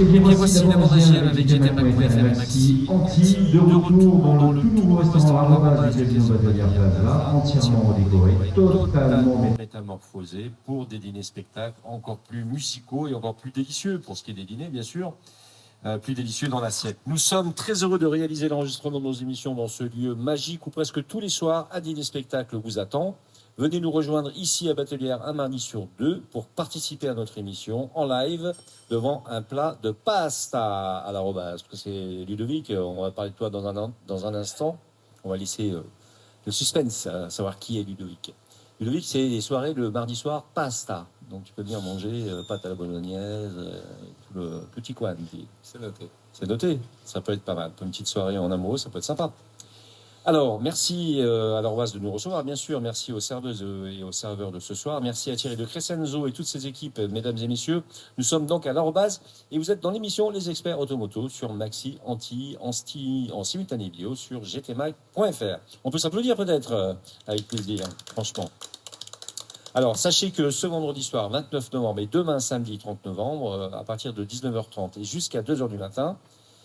Et bien voici la bande GM avec GTMAC.fr et Maxi Anti, de retour dans le tout nouveau restaurant Arrobase du Casino Batelière Plaza, entièrement redécoré, totalement métamorphosé pour des dîners spectacles encore plus musicaux et encore plus délicieux, pour ce qui est des dîners bien sûr, plus délicieux dans l'assiette. Nous sommes très heureux de réaliser l'enregistrement de nos émissions dans ce lieu magique où presque tous les soirs, un dîner spectacle vous attend. Venez nous rejoindre ici à Batelière un mardi sur deux pour participer à notre émission en live devant un plat de pasta à l'Arrobase. Parce que c'est Ludovic, on va parler de toi dans un instant. On va laisser le suspense à savoir qui est Ludovic. Ludovic, c'est les soirées le mardi soir pasta. Donc tu peux venir manger pâte à la bolognaise, tout le petit coin. C'est noté. C'est noté, ça peut être pas mal. Pour une petite soirée en amoureux, ça peut être sympa. Alors, merci à l'Arrobase de nous recevoir, bien sûr. Merci aux serveuses et aux serveurs de ce soir. Merci à Thierry de Crescenzo et toutes ses équipes, mesdames et messieurs. Nous sommes donc à l'Arrobase et vous êtes dans l'émission Les Experts Automoto sur Maxi Anti en simultané vidéo sur gtmac.fr. On peut s'applaudir peut-être avec plaisir, franchement. Alors, sachez que ce vendredi soir, 29 novembre et demain samedi 30 novembre, à partir de 19h30 et jusqu'à 2h du matin,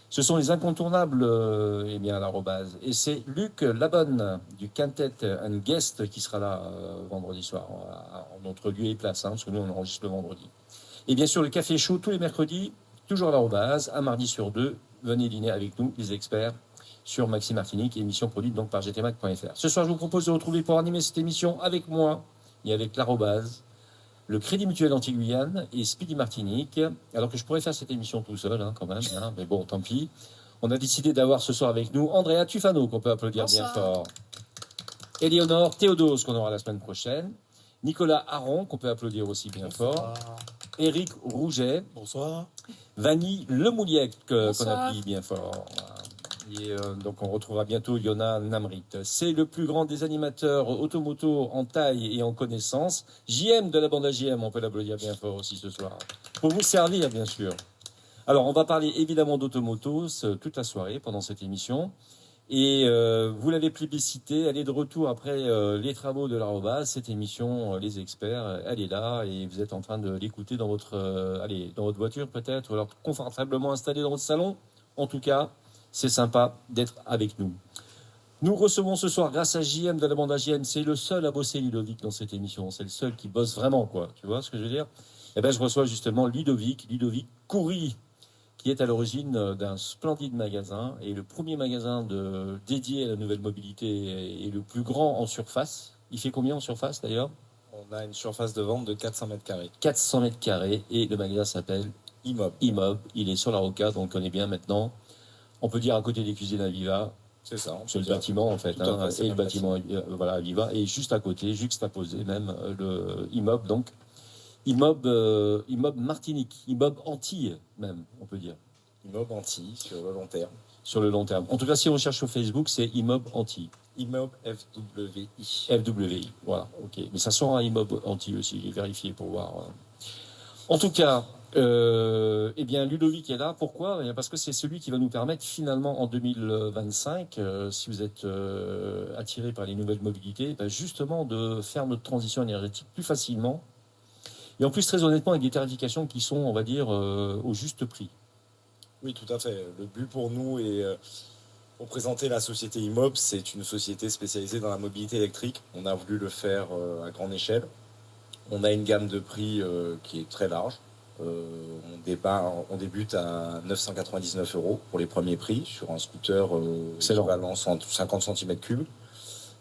ce sont les incontournables à l'Arrobase. Et c'est Luc Labonne du Quintet and Guest qui sera là vendredi soir, en notre lieu et place, parce que nous on enregistre le vendredi. Et bien sûr, le café chaud tous les mercredis, toujours à l'Arrobase, un mardi sur deux. Venez dîner avec nous, les experts, sur Maxi Martinique, émission produite donc par gtmac.fr. Ce soir, je vous propose de retrouver pour animer cette émission avec moi et avec l'Arrobase, le Crédit Mutuel Antilles-Guyane et Speedy Martinique, alors que je pourrais faire cette émission tout seul, quand même, mais bon, tant pis. On a décidé d'avoir ce soir avec nous Andrea Tufano, qu'on peut applaudir bien fort. Éléonore Théodose, qu'on aura la semaine prochaine. Nicolas Aron, qu'on peut applaudir aussi bien fort. Éric Rouget. Bonsoir. Vanny Lemouliec, qu'on appuie bien fort. Et donc on retrouvera bientôt Yona Namrit. C'est le plus grand des animateurs automoto en taille et en connaissance. JM de la bande JM, on peut l'applaudir bien fort aussi ce soir. Pour vous servir, bien sûr. Alors on va parler évidemment d'automoto toute la soirée pendant cette émission. Et vous l'avez plébiscité, elle est de retour après les travaux de l'Arrobase. Cette émission, les experts, elle est là et vous êtes en train de l'écouter dans votre voiture peut-être, ou alors confortablement installé dans votre salon. En tout cas, c'est sympa d'être avec nous. Nous recevons ce soir, grâce à JM de la bande JM, c'est le seul à bosser Ludovic dans cette émission. C'est le seul qui bosse vraiment, quoi. Tu vois ce que je veux dire ? Eh bien, je reçois justement Ludovic Coury, qui est à l'origine d'un splendide magasin, et le premier magasin dédié à la nouvelle mobilité et le plus grand en surface. Il fait combien en surface, d'ailleurs ? On a une surface de vente de 400 mètres carrés. 400 mètres carrés, et le magasin s'appelle Imob. Il est sur la Rocade, on le connaît bien maintenant. On peut dire à côté des cuisines Aviva. C'est ça. C'est le bâtiment en fait, et le bâtiment Aviva, et juste à côté, juxtaposé même, le Imob, donc Imob Martinique, Imob Antilles même, on peut dire. Imob Antilles sur le long terme. Sur le long terme. En tout cas, si on cherche sur Facebook, c'est Imob Antilles. Imob FWI. FWI, voilà, ok. Mais ça sort un Imob Antilles aussi, j'ai vérifié pour voir. En tout cas, eh bien, Ludovic est là. Pourquoi ? Parce que c'est celui qui va nous permettre finalement en 2025, si vous êtes attiré par les nouvelles mobilités, justement de faire notre transition énergétique plus facilement. Et en plus, très honnêtement, avec des tarifications qui sont, on va dire, au juste prix. Oui, tout à fait. Le but pour nous est, pour présenter la société Imob, c'est une société spécialisée dans la mobilité électrique. On a voulu le faire à grande échelle. On a une gamme de prix qui est très large. On débute à 999 € pour les premiers prix sur un scooter équivalent 50 cm3.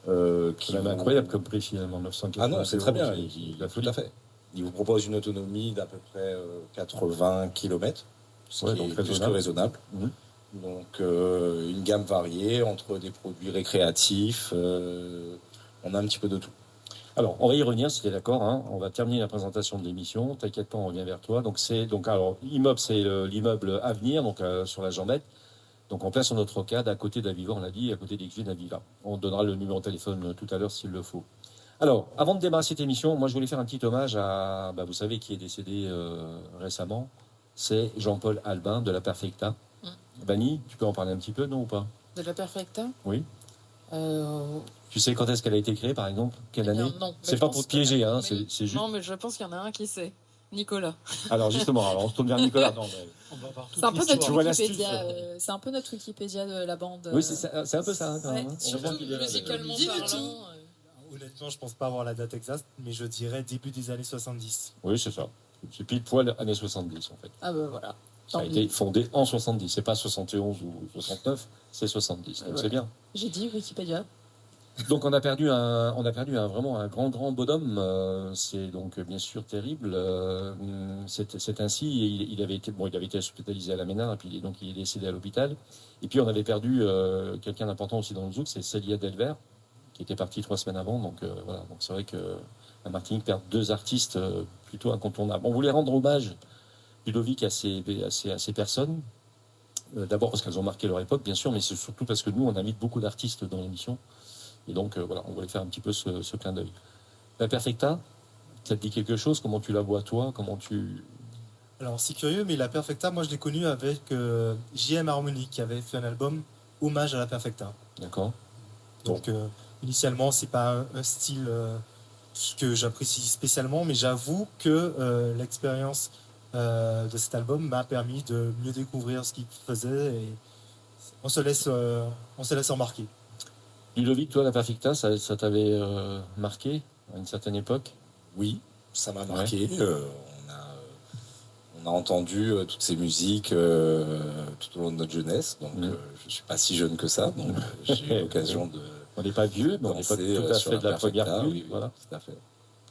C'est même incroyable comme prix finalement, 999 €. Ah non, c'est très bien, tout à fait. Il vous propose une autonomie d'à peu près 80 km ce Ouais, qui donc est plus que raisonnable. raisonnable. Mhm. Donc une gamme variée entre des produits récréatifs, on a un petit peu de tout. Alors, on va y revenir, si tu es d'accord. Hein. On va terminer la présentation de l'émission. T'inquiète pas, on revient vers toi. Alors, immeuble, c'est l'immeuble Avenir, donc sur la Jambette. Donc, en plein sur notre rocade, à côté d'Aviva, on l'a dit, à côté des cuisines d'Aviva. On donnera le numéro de téléphone tout à l'heure s'il le faut. Alors, avant de démarrer cette émission, moi, je voulais faire un petit hommage à, vous savez, qui est décédé récemment. C'est Jean-Paul Albin de la Perfecta. Vanny, tu peux en parler un petit peu, non ou pas? De la Perfecta? Oui. Euh, Tu sais quand est-ce qu'elle a été créée, par exemple? Quelle eh bien, année? non. Mais C'est je pas pense pour te piéger, hein, mais- c'est juste. Non, mais je pense qu'il y en a un qui sait. Nicolas. Alors justement, on se tourne vers Nicolas. Non, mais... On va voir toute C'est un peu l'histoire. notre Tu vois Wikipédia. l'astuce. C'est un peu notre Wikipédia de la bande. Oui, c'est un peu ça, hein, quand même. Ouais, Hein. On surtout voit qu'il est là, musicalement Dis-le parlant. tout. Honnêtement, je pense pas avoir la date exacte, mais je dirais début des années 70. Oui, c'est ça. C'est pile poil années 70, en fait. Ah bah voilà. Ça a Tant été mieux. fondé en 70. C'est pas 71 ou 69, c'est 70. Donc Ouais. c'est bien. J'ai dit Wikipédia. Donc on a perdu vraiment un grand bonhomme. C'est donc bien sûr terrible. C'est ainsi. Il avait été hospitalisé à la Ménard et puis donc il est décédé à l'hôpital. Et puis on avait perdu quelqu'un d'important aussi dans le zouk, c'est Célia Delvert, qui était partie 3 semaines avant. Donc voilà. Donc c'est vrai que la Martinique perd 2 artistes plutôt incontournables. On voulait rendre hommage, Ludovic, à ces personnes. D'abord parce qu'elles ont marqué leur époque, bien sûr, mais c'est surtout parce que nous, on invite beaucoup d'artistes dans l'émission. Et donc, voilà, on voulait faire un petit peu ce clin d'œil. La Perfecta, ça te dit quelque chose? Comment tu la vois, toi? Comment tu... Alors, c'est curieux, mais la Perfecta, moi, je l'ai connue avec JM Harmony, qui avait fait un album hommage à la Perfecta. D'accord. Donc, initialement, c'est pas un style que j'apprécie spécialement, mais j'avoue que l'expérience de cet album m'a permis de mieux découvrir ce qu'il faisait et on se laisse embarquer. Ludovic, toi, la Perfecta, ça t'avait marqué à une certaine époque? Oui, ça m'a marqué. On a entendu toutes ces musiques tout au long de notre jeunesse. Donc, je suis pas si jeune que ça. Donc, j'ai eu l'occasion de On n'est pas vieux, mais on n'est pas danser tout à sur fait de la Perfecta. première pluie. Oui, oui, Voilà. tout à fait.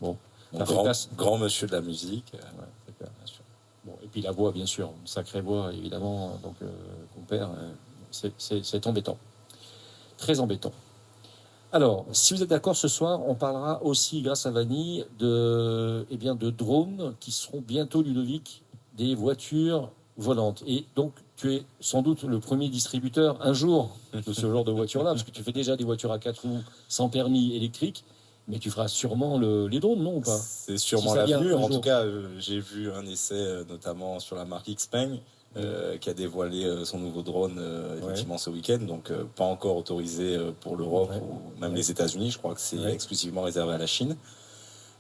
Bon. Mon Perfecta, grand monsieur de la musique. Ouais, c'est clair, bien sûr. Bon, et puis la voix, bien sûr, une sacrée voix, évidemment, donc qu'on perd, c'est embêtant. Très embêtant. Alors, si vous êtes d'accord, ce soir, on parlera aussi, grâce à Vanny, de drones qui seront bientôt, Ludovic, des voitures volantes. Et donc, tu es sans doute le premier distributeur un jour de ce genre de voiture-là, parce que tu fais déjà des voitures à 4 roues sans permis électrique, mais tu feras sûrement les drones, non, ou pas? C'est sûrement Si ça vient l'avenir. un En jour. tout cas, j'ai vu un essai, notamment sur la marque Xpeng, qui a dévoilé son nouveau drone effectivement ce week-end. Donc, pas encore autorisé pour l'Europe ou même les États-Unis. Je crois que c'est exclusivement réservé à la Chine.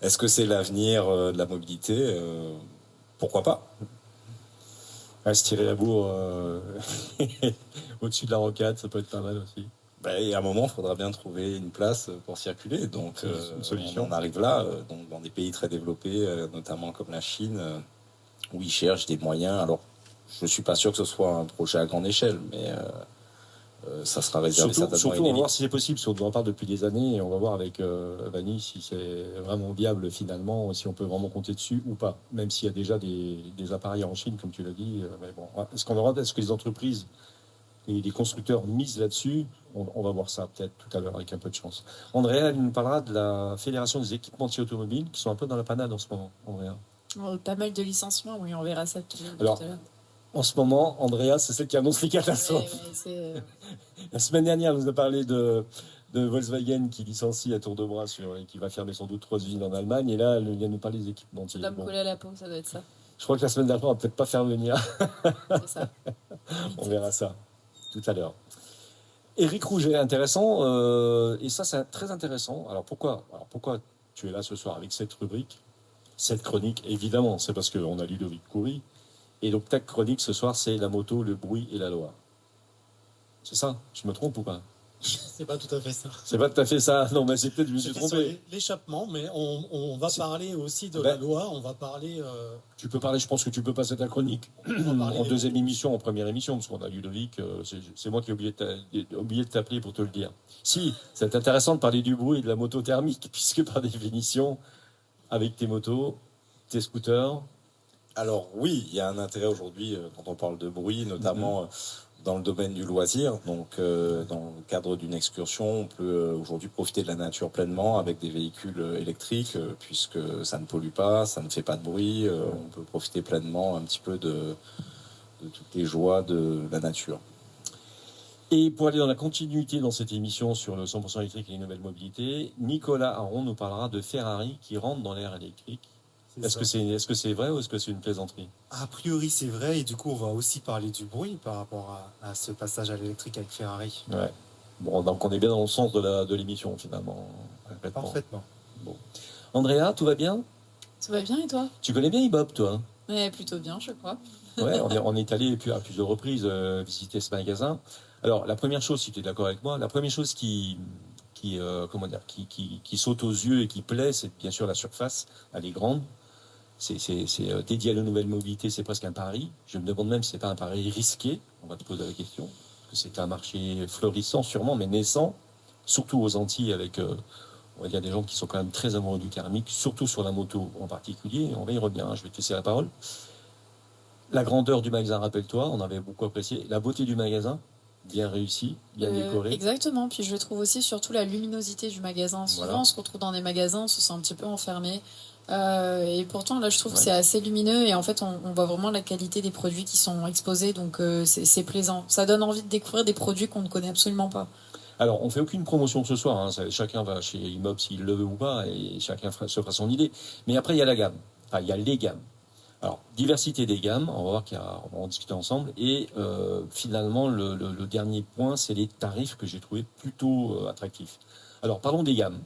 Est-ce que c'est l'avenir de la mobilité? Pourquoi pas? À se tirer la bourre au-dessus de la rocade, ça peut être pas mal aussi. Et à un moment, il faudra bien trouver une place pour circuler. Donc, C'est une solution. on arrive là, donc, dans des pays très développés, notamment comme la Chine, où ils cherchent des moyens. Alors, je ne suis pas sûr que ce soit un projet à grande échelle, mais ça sera réservé certainement à Surtout, une on va élite. voir si c'est possible, si on en parle depuis des années, et on va voir avec Vanny si c'est vraiment viable finalement, si on peut vraiment compter dessus ou pas, même s'il y a déjà des appareils en Chine, comme tu l'as dit. Mais bon, est-ce que les entreprises et les constructeurs misent là-dessus? On va voir ça peut-être tout à l'heure avec un peu de chance. Andrea, elle nous parlera de la Fédération des équipementiers automobiles qui sont un peu dans la panade en ce moment. Andrea. Pas mal de licenciements, oui, on verra ça tout Alors, à l'heure. En ce moment, Andrea, c'est celle qui annonce les catastrophes. Ouais, c'est, La semaine dernière, elle nous a parlé de Volkswagen qui licencie à tour de bras et qui va fermer sans doute 3 usines en Allemagne. Et là, elle vient nous parler des équipements. ça doit me coller à la peau, ça doit être ça. Je crois que la semaine d'après, on va peut-être pas faire venir. C'est ça. On verra ça tout à l'heure. Éric Rouget, intéressant. Et ça, c'est très intéressant. Alors pourquoi tu es là ce soir avec cette rubrique, cette chronique? Évidemment, c'est parce qu'on a Ludovic Coury. Et donc ta chronique ce soir, c'est la moto, le bruit et la loi. C'est ça? Je me trompe ou pas? C'est pas tout à fait ça. C'est pas tout à fait ça. Non, mais c'est peut-être je me suis C'était sur trompé. l'échappement, mais on va parler aussi de Ben, la loi, on va parler... Tu peux parler, je pense que tu peux passer ta chronique va parler en des- deuxième émission, en première émission, parce qu'on a Ludovic, c'est moi qui ai oublié de t'appeler pour te le dire. Si, c'est intéressant de parler du bruit et de la moto thermique, puisque par définition, avec tes motos, tes scooters, Alors oui, il y a un intérêt aujourd'hui quand on parle de bruit, notamment dans le domaine du loisir. Donc dans le cadre d'une excursion, on peut aujourd'hui profiter de la nature pleinement avec des véhicules électriques, puisque ça ne pollue pas, ça ne fait pas de bruit. On peut profiter pleinement un petit peu de toutes les joies de la nature. Et pour aller dans la continuité dans cette émission sur le 100% électrique et les nouvelles mobilités, Nicolas Aron nous parlera de Ferrari qui rentre dans l'ère électrique. Est-ce que c'est vrai ou est-ce que c'est une plaisanterie? A priori, c'est vrai. Et du coup, on va aussi parler du bruit par rapport à ce passage à l'électrique avec Ferrari. Ouais. Bon, donc on est bien dans le sens de l'émission finalement. Complètement. Parfaitement. Bon. Andrea, tout va bien? Tout va bien et toi? Tu connais bien Ibob, toi? Ouais, plutôt bien, je crois. Ouais, on est allé à plusieurs reprises visiter ce magasin. Alors, la première chose, si tu es d'accord avec moi, la première chose qui saute aux yeux et qui plaît, c'est bien sûr la surface. Elle est grande. C'est dédié à la nouvelle mobilité, c'est presque un pari. Je me demande même si c'est pas un pari risqué. On va te poser la question. Parce que c'est un marché florissant sûrement, mais naissant, surtout aux Antilles avec, on va dire, des gens qui sont quand même très amoureux du thermique, surtout sur la moto en particulier. On va y revenir, hein. Je vais te laisser la parole. La grandeur du magasin, rappelle-toi, on avait beaucoup apprécié. La beauté du magasin, bien réussi, bien décoré. Exactement. Puis je trouve aussi surtout la luminosité du magasin. Souvent, Voilà. on se retrouve dans des magasins, on se sent un petit peu enfermé. Et pourtant, là, je trouve que c'est assez lumineux. Et en fait, on voit vraiment la qualité des produits qui sont exposés. Donc, c'est plaisant. Ça donne envie de découvrir des produits qu'on ne connaît absolument pas. Alors, on fait aucune promotion ce soir. Hein. Chacun va chez Imob s'il le veut ou pas, et chacun se fera son idée. Mais après, il y a la gamme. Enfin, il y a les gammes. Alors, diversité des gammes, on va voir on va en discuter ensemble. Et finalement, le dernier point, c'est les tarifs que j'ai trouvé plutôt attractifs. Alors, parlons des gammes.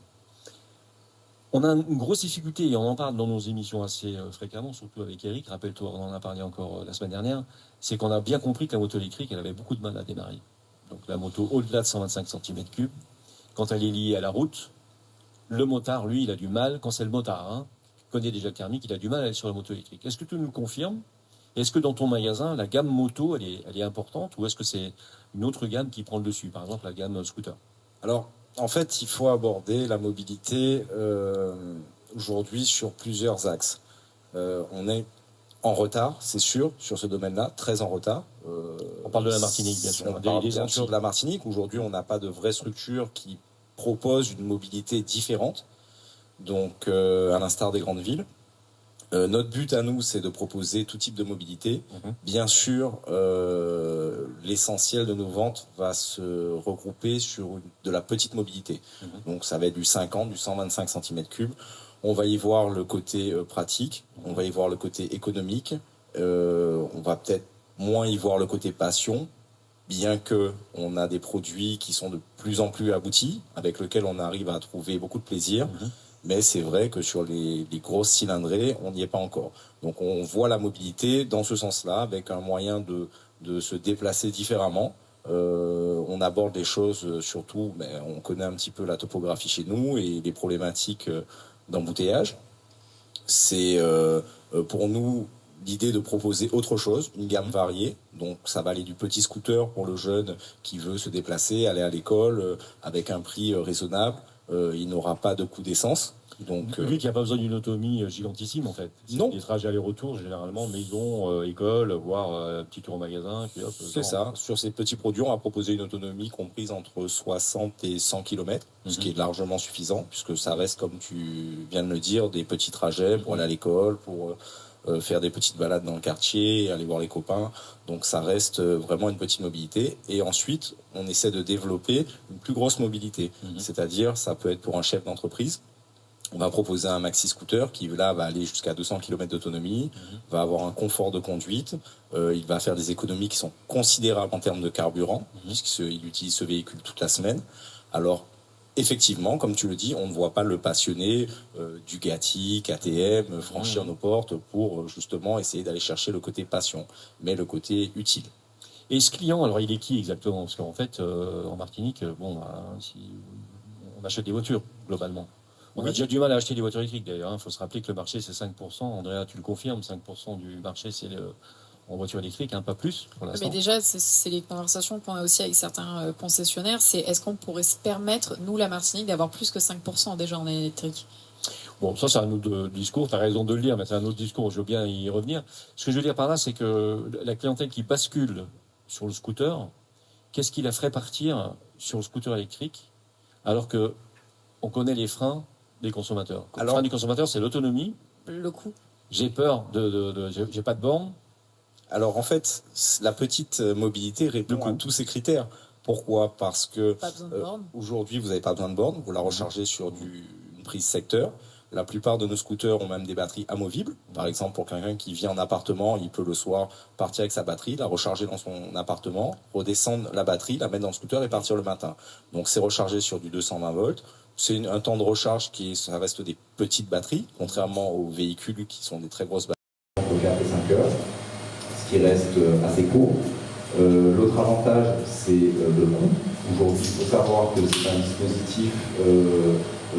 On a une grosse difficulté, et on en parle dans nos émissions assez fréquemment, surtout avec Eric. Rappelle-toi, on en a parlé encore la semaine dernière. C'est qu'on a bien compris que la moto électrique, elle avait beaucoup de mal à démarrer. Donc la moto au-delà de 125 cm3, quand elle est liée à la route, le motard, lui, il a du mal, quand c'est le motard, hein, qui connaît déjà le thermique, il a du mal à aller sur la moto électrique. Est-ce que tu nous le confirmes? Est-ce que dans ton magasin, la gamme moto, elle est importante, ou est-ce que c'est une autre gamme qui prend le dessus, par exemple la gamme scooter? Alors, en fait, il faut aborder la mobilité aujourd'hui sur plusieurs axes. On est en retard, c'est sûr, sur ce domaine-là, très en retard. On parle de la Martinique, bien sûr. On parle bien sûr de la Martinique. Aujourd'hui, on n'a pas de vraie structure qui propose une mobilité différente, donc à l'instar des grandes villes. Notre but à nous, c'est de proposer tout type de mobilité. Bien sûr, l'essentiel de nos ventes va se regrouper sur de la petite mobilité. Donc ça va être du 50, du 125 cm3. On va y voir le côté pratique, on va y voir le côté économique, on va peut-être moins y voir le côté passion, bien que on a des produits qui sont de plus en plus aboutis, avec lesquels on arrive à trouver beaucoup de plaisir. Mais c'est vrai que sur les grosses cylindrées, on n'y est pas encore. Donc on voit la mobilité dans ce sens-là, avec un moyen de se déplacer différemment. On aborde les choses surtout, mais on connaît un petit peu la topographie chez nous et les problématiques d'embouteillage. C'est pour nous l'idée de proposer autre chose, une gamme variée. Donc ça va aller du petit scooter pour le jeune qui veut se déplacer, aller à l'école avec un prix raisonnable. Il n'aura pas de coût d'essence. Donc, lui qui n'a pas besoin d'une autonomie gigantissime en fait. Non. Des trajets aller-retour généralement, maison, école, voire petit tour au magasin. Puis hop, c'est ça. Sur ces petits produits, on va proposer une autonomie comprise entre 60 et 100 km, ce qui est largement suffisant, puisque ça reste, comme tu viens de le dire, des petits trajets pour aller à l'école, pour faire des petites balades dans le quartier, aller voir les copains. Donc ça reste vraiment une petite mobilité. Et ensuite, on essaie de développer une plus grosse mobilité. C'est-à-dire, ça peut être pour un chef d'entreprise. On va proposer un maxi scooter qui là va aller jusqu'à 200 km d'autonomie, va avoir un confort de conduite, il va faire des économies qui sont considérables en termes de carburant, puisqu'il utilise ce véhicule toute la semaine. Alors, effectivement, comme tu le dis, on ne voit pas le passionné Ducati, KTM franchir nos portes pour justement essayer d'aller chercher le côté passion, mais le côté utile. Et ce client, alors il est qui exactement? Parce qu'en fait, en Martinique, on achète des voitures globalement. On a déjà du mal à acheter des voitures électriques d'ailleurs. Il faut se rappeler que le marché c'est 5%. Andrea, tu le confirmes, 5% du marché c'est en voiture électrique, pas plus pour l'instant. Mais déjà, c'est les conversations qu'on a aussi avec certains concessionnaires. C'est est-ce qu'on pourrait se permettre, nous la Martinique, d'avoir plus que 5% déjà en électrique? Bon, ça, c'est un autre discours. Tu as raison de le dire, mais c'est un autre discours. Je veux bien y revenir. Ce que je veux dire par là, c'est que la clientèle qui bascule sur le scooter, qu'est-ce qui la ferait partir sur le scooter électrique alors que on connaît les freins des consommateurs? Le frein du consommateur, c'est l'autonomie. Le coût. J'ai peur j'ai pas de borne. Alors en fait, la petite mobilité répond à tous ces critères. Pourquoi? Parce que aujourd'hui, vous n'avez pas besoin de borne, vous la rechargez sur une prise secteur. La plupart de nos scooters ont même des batteries amovibles. Par exemple, pour quelqu'un qui vit en appartement, il peut le soir partir avec sa batterie, la recharger dans son appartement, redescendre la batterie, la mettre dans le scooter et partir le matin. Donc c'est rechargé sur du 220 volts. C'est un temps de recharge ça reste des petites batteries, contrairement aux véhicules qui sont des très grosses batteries. Entre 4 et 5 heures, ce qui reste assez court. L'autre avantage, c'est le coût. Aujourd'hui, il faut savoir que c'est un dispositif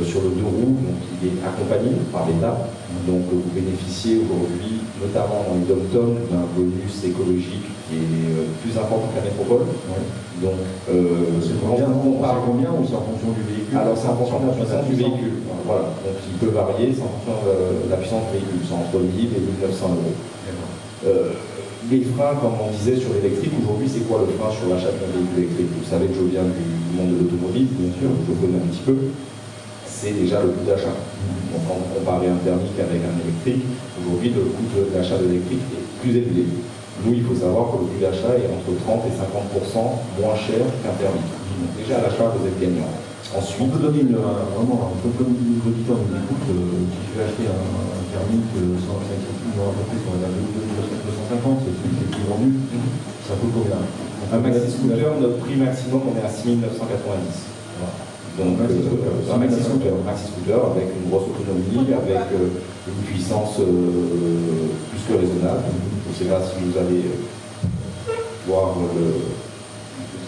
sur le 2 roues, donc il est accompagné par l'État. Donc vous bénéficiez aujourd'hui, notamment dans les dom-toms, d'un bonus écologique qui est plus important que la métropole. Ouais. Donc c'est combien ou c'est en fonction du véhicule? Alors c'est en fonction de la puissance du véhicule. Voilà. Donc il peut varier, c'est en fonction de la puissance du véhicule, c'est entre 1000 et 1900 euros. Les freins, comme on disait sur l'électrique, aujourd'hui, c'est quoi le frein sur l'achat d'un véhicule électrique? Vous savez que je viens du monde de l'automobile, bien sûr, je connais un petit peu. C'est déjà le coût d'achat. Donc, quand vous comparez un thermique avec un électrique, aujourd'hui, le coût d'achat de l'électrique est plus élevé. Nous, il faut savoir que le coût d'achat est entre 30 et 50% moins cher qu'un thermique. Donc, déjà, à l'achat, vous êtes gagnant. Ensuite, on peut donner vraiment, on peut donner une auditeur qui écoute, si tu veux acheter un thermique sans entreprise, on a 250, c'est plus vendu, ça coûte combien? Un maxi scooter, notre prix maximum, on est à 6 990. Voilà. Donc, un maxi scooter avec une grosse autonomie, avec une puissance plus que raisonnable. Je ne sais pas si vous allez voir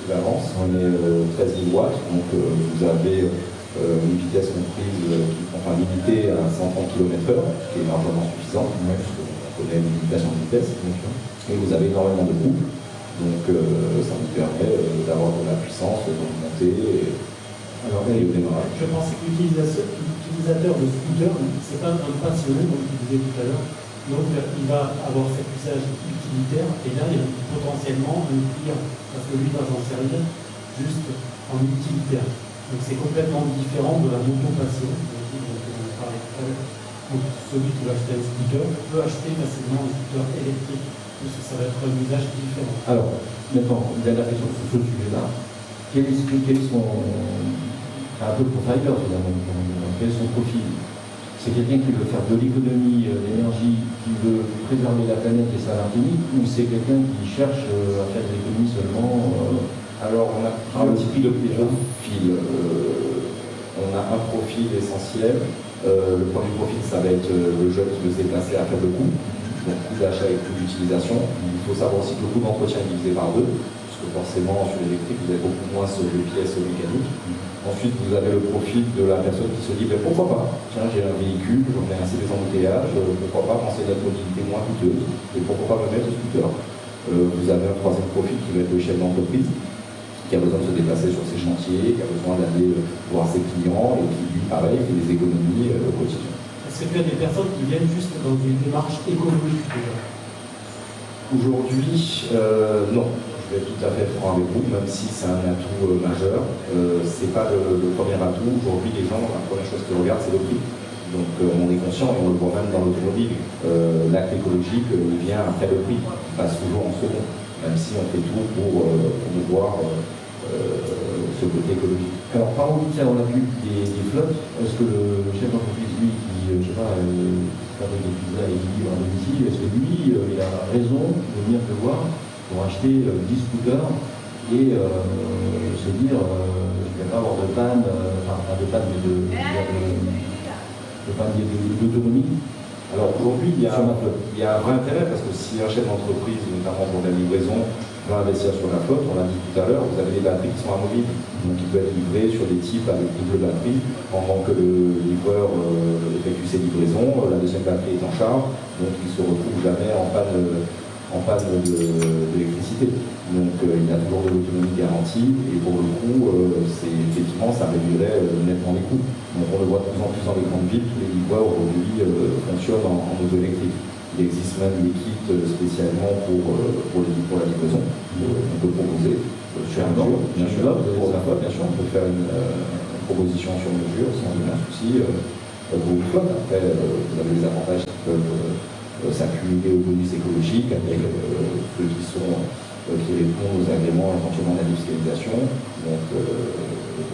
l'avance. On est 13 000 watts, donc vous avez une vitesse comprise, limitée à 130 km/h, qui est largement suffisante, parce qu'on connaît une limitation de vitesse. Et vous avez énormément de couple, donc ça vous permet d'avoir de la puissance, de monter. Alors, je pensais que l'utilisateur de scooter, c'est pas un passionné, comme tu disais tout à l'heure. Donc, il va avoir cet usage utilitaire et là, il va potentiellement un client, parce que lui va s'en servir juste en utilitaire. Donc, c'est complètement différent de la moto-passion. Donc, celui qui va acheter un scooter peut acheter facilement un scooter électrique, parce que ça va être un usage différent. Alors, maintenant, il y a la question sur ce sujet-là. Quel est son... un peu profiler finalement, quel est son profil? C'est quelqu'un qui veut faire de l'économie d'énergie, qui veut préserver la planète et sa infini, ou c'est quelqu'un qui cherche à faire de l'économie seulement Alors on a un petit prix de profil. On a un profil essentiel. Le premier profil, ça va être le jeune qui veut se déplacer à faible coût, donc coût d'achat et coût d'utilisation. Il faut savoir aussi que le coût d'entretien est divisé par 2. Forcément, sur l'électrique, vous avez beaucoup moins de pièces mécaniques. Ensuite, vous avez le profil de la personne qui se dit pourquoi pas? Tiens, j'ai un véhicule, j'en ai assez des embouteillages, pourquoi pas penser à la mobilité moins coûteuse et pourquoi pas me mettre au scooter? Vous avez un troisième profil qui va être le chef d'entreprise, qui a besoin de se déplacer sur ses chantiers, qui a besoin d'aller voir ses clients et qui, lui, pareil, fait des économies au quotidien. Est-ce que tu as des personnes qui viennent juste dans une démarche économique déjà? Aujourd'hui, non. Je vais être tout à fait franc avec vous, même si c'est un atout majeur. C'est pas le premier atout. Aujourd'hui, les gens, la première chose qu'ils regardent, c'est le prix. Donc on est conscient, et on le voit même dans l'automobile. L'acte écologique, il vient après le prix. Il passe toujours en second, même si on fait tout pour promouvoir ce côté écologique. Alors, parlons du on a vu des flottes. Est-ce que le chef d'entreprise, lui, qui, je sais pas, fabrique des pizzas et qui livre à domicile, est-ce que lui, il a raison de venir te voir pour acheter 10 scooters et se dire je ne vais pas avoir de panne, pas de panne, mais de panne d'autonomie? Alors aujourd'hui, il y a un vrai intérêt parce que si un chef d'entreprise, notamment pour la livraison, va investir sur la flotte, on l'a dit tout à l'heure, vous avez des batteries qui sont amovibles, donc il peut être livré sur des types avec double batterie pendant que le livreur effectue ses livraisons, la deuxième batterie est en charge, donc il ne se retrouve jamais en panne d'électricité. Donc il a toujours de l'autonomie garantie et pour le coup, effectivement, ça réduirait nettement les coûts. Donc, on le voit de plus en plus dans les grandes villes, tous les livres aujourd'hui fonctionnent en auto électrique. Il existe même des kits spécialement pour la livraison. On peut proposer sur mesure, bien sûr, pour la fois, bien sûr, on peut faire une proposition sur mesure sans aucun souci pour une flotte. Après, vous avez des avantages qui peuvent s'accumuler aux bonus écologiques avec ceux qui répondent aux agréments éventuellement de la fiscalisation. Donc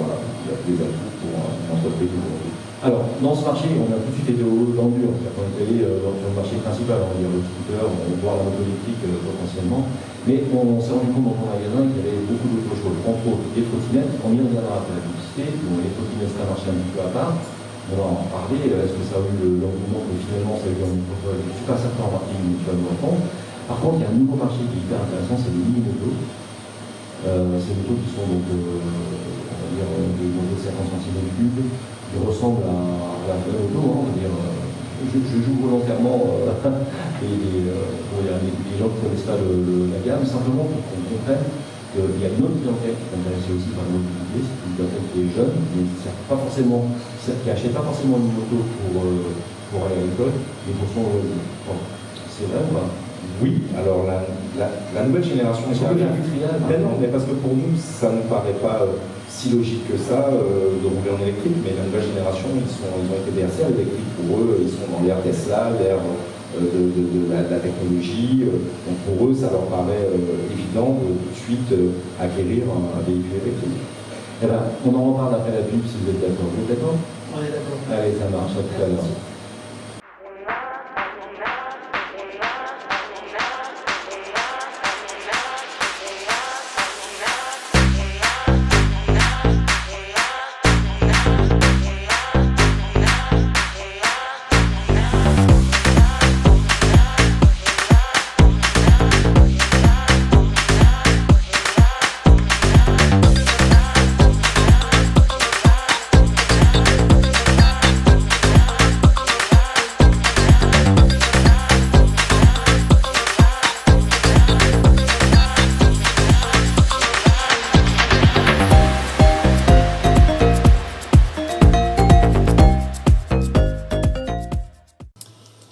voilà, il y a des atouts pour une entreprise aujourd'hui. Alors, dans ce marché, on a tout de suite été au dans le dur. On est allé sur le marché principal, on va dire le scooter, voire la moto électrique potentiellement. Mais on s'est rendu compte dans ton magasin qu'il y avait beaucoup d'autres choses, entre autres des trottinettes. On y reviendra après la publicité. Donc, les trottinettes, c'est un marché un petit peu à part. On va en parler. Est-ce que ça a eu l'engouement que finalement ça a eu l'engouement? Je ne suis pas certain en marketing, mais tu vas nous répondre. Par contre, il y a un nouveau marché qui est hyper intéressant, c'est les mini-motos. Ces motos qui sont donc, on va dire, des motos 50 cm3, qui ressemblent à la vraie moto. On va dire, je joue volontairement les gens qui ne connaissent pas la gamme, simplement pour qu'on comprenne qu'il y a une autre clientèle qui est intéressée aussi par la mobilité, c'est une clientèle qui est jeune, mais qui n'achète pas forcément une moto pour aller à l'école, mais pour son loisir. C'est vrai ou pas? Oui, alors la nouvelle génération qui arrive, non, mais parce que pour nous, ça ne paraît pas si logique que ça de rouler en électrique, mais la nouvelle génération, ils ont été bercés à l'électrique. Pour eux, ils sont dans l'ère Tesla, l'ère de la technologie. Donc pour eux, ça leur paraît évident de tout de suite acquérir un véhicule électrique. Eh ben, on en reparle après la pub si vous êtes d'accord. Vous êtes d'accord? On est d'accord. Allez, ça marche, à tout à l'heure.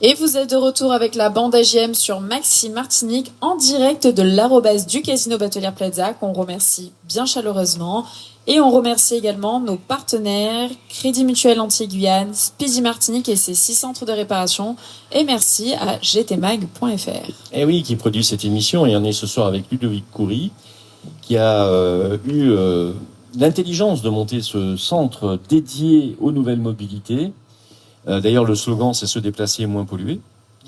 Et vous êtes de retour avec la bande AGM sur Maxi Martinique en direct de l'arrobase du Casino Batelière Plaza qu'on remercie bien chaleureusement. Et on remercie également nos partenaires Crédit Mutuel Antilles-Guyane, Speedy Martinique et ses 6 centres de réparation. Et merci à gtmag.fr. Et oui, qui produit cette émission. Et on est ce soir avec Ludovic Coury, qui a eu l'intelligence de monter ce centre dédié aux nouvelles mobilités. D'ailleurs, le slogan, c'est se déplacer moins polluer.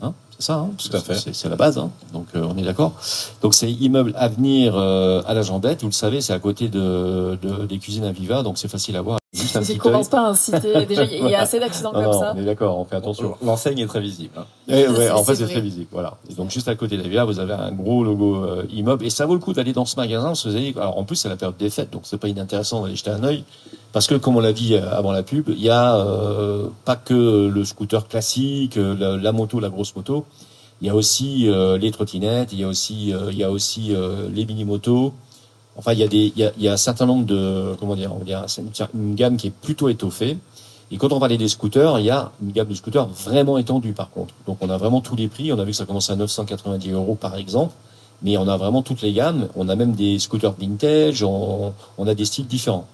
Hein, c'est ça, hein, tout à fait. C'est la base. Hein, donc, on est d'accord. Donc, c'est immeuble Avenir à la Jambette. Vous le savez, c'est à côté des cuisines Aviva. Donc, c'est facile à voir. Juste un Je petit ne commence pas à inciter. Déjà, il y a assez d'accidents comme ça. On est d'accord, on fait attention. L'enseigne est très visible. Hein. Ouais, en fait, c'est très visible. Voilà. Et donc, juste à côté d'Aviva, vous avez un gros logo immeuble. Et ça vaut le coup d'aller dans ce magasin. Parce que vous avez, alors, en plus, c'est la période des fêtes. Donc, c'est pas inintéressant d'aller jeter un œil. Parce que, comme on l'a dit avant la pub, il y a pas que le scooter classique, la moto, la grosse moto. Il y a aussi les trottinettes, il y a aussi les mini-motos. Enfin, il y a un certain nombre de, comment dire, on va dire, c'est une gamme qui est plutôt étoffée. Et quand on parlait des scooters, il y a une gamme de scooters vraiment étendue, par contre. Donc, on a vraiment tous les prix. On a vu que ça commençait à 990 €, par exemple. Mais on a vraiment toutes les gammes. On a même des scooters vintage. On a des styles différents.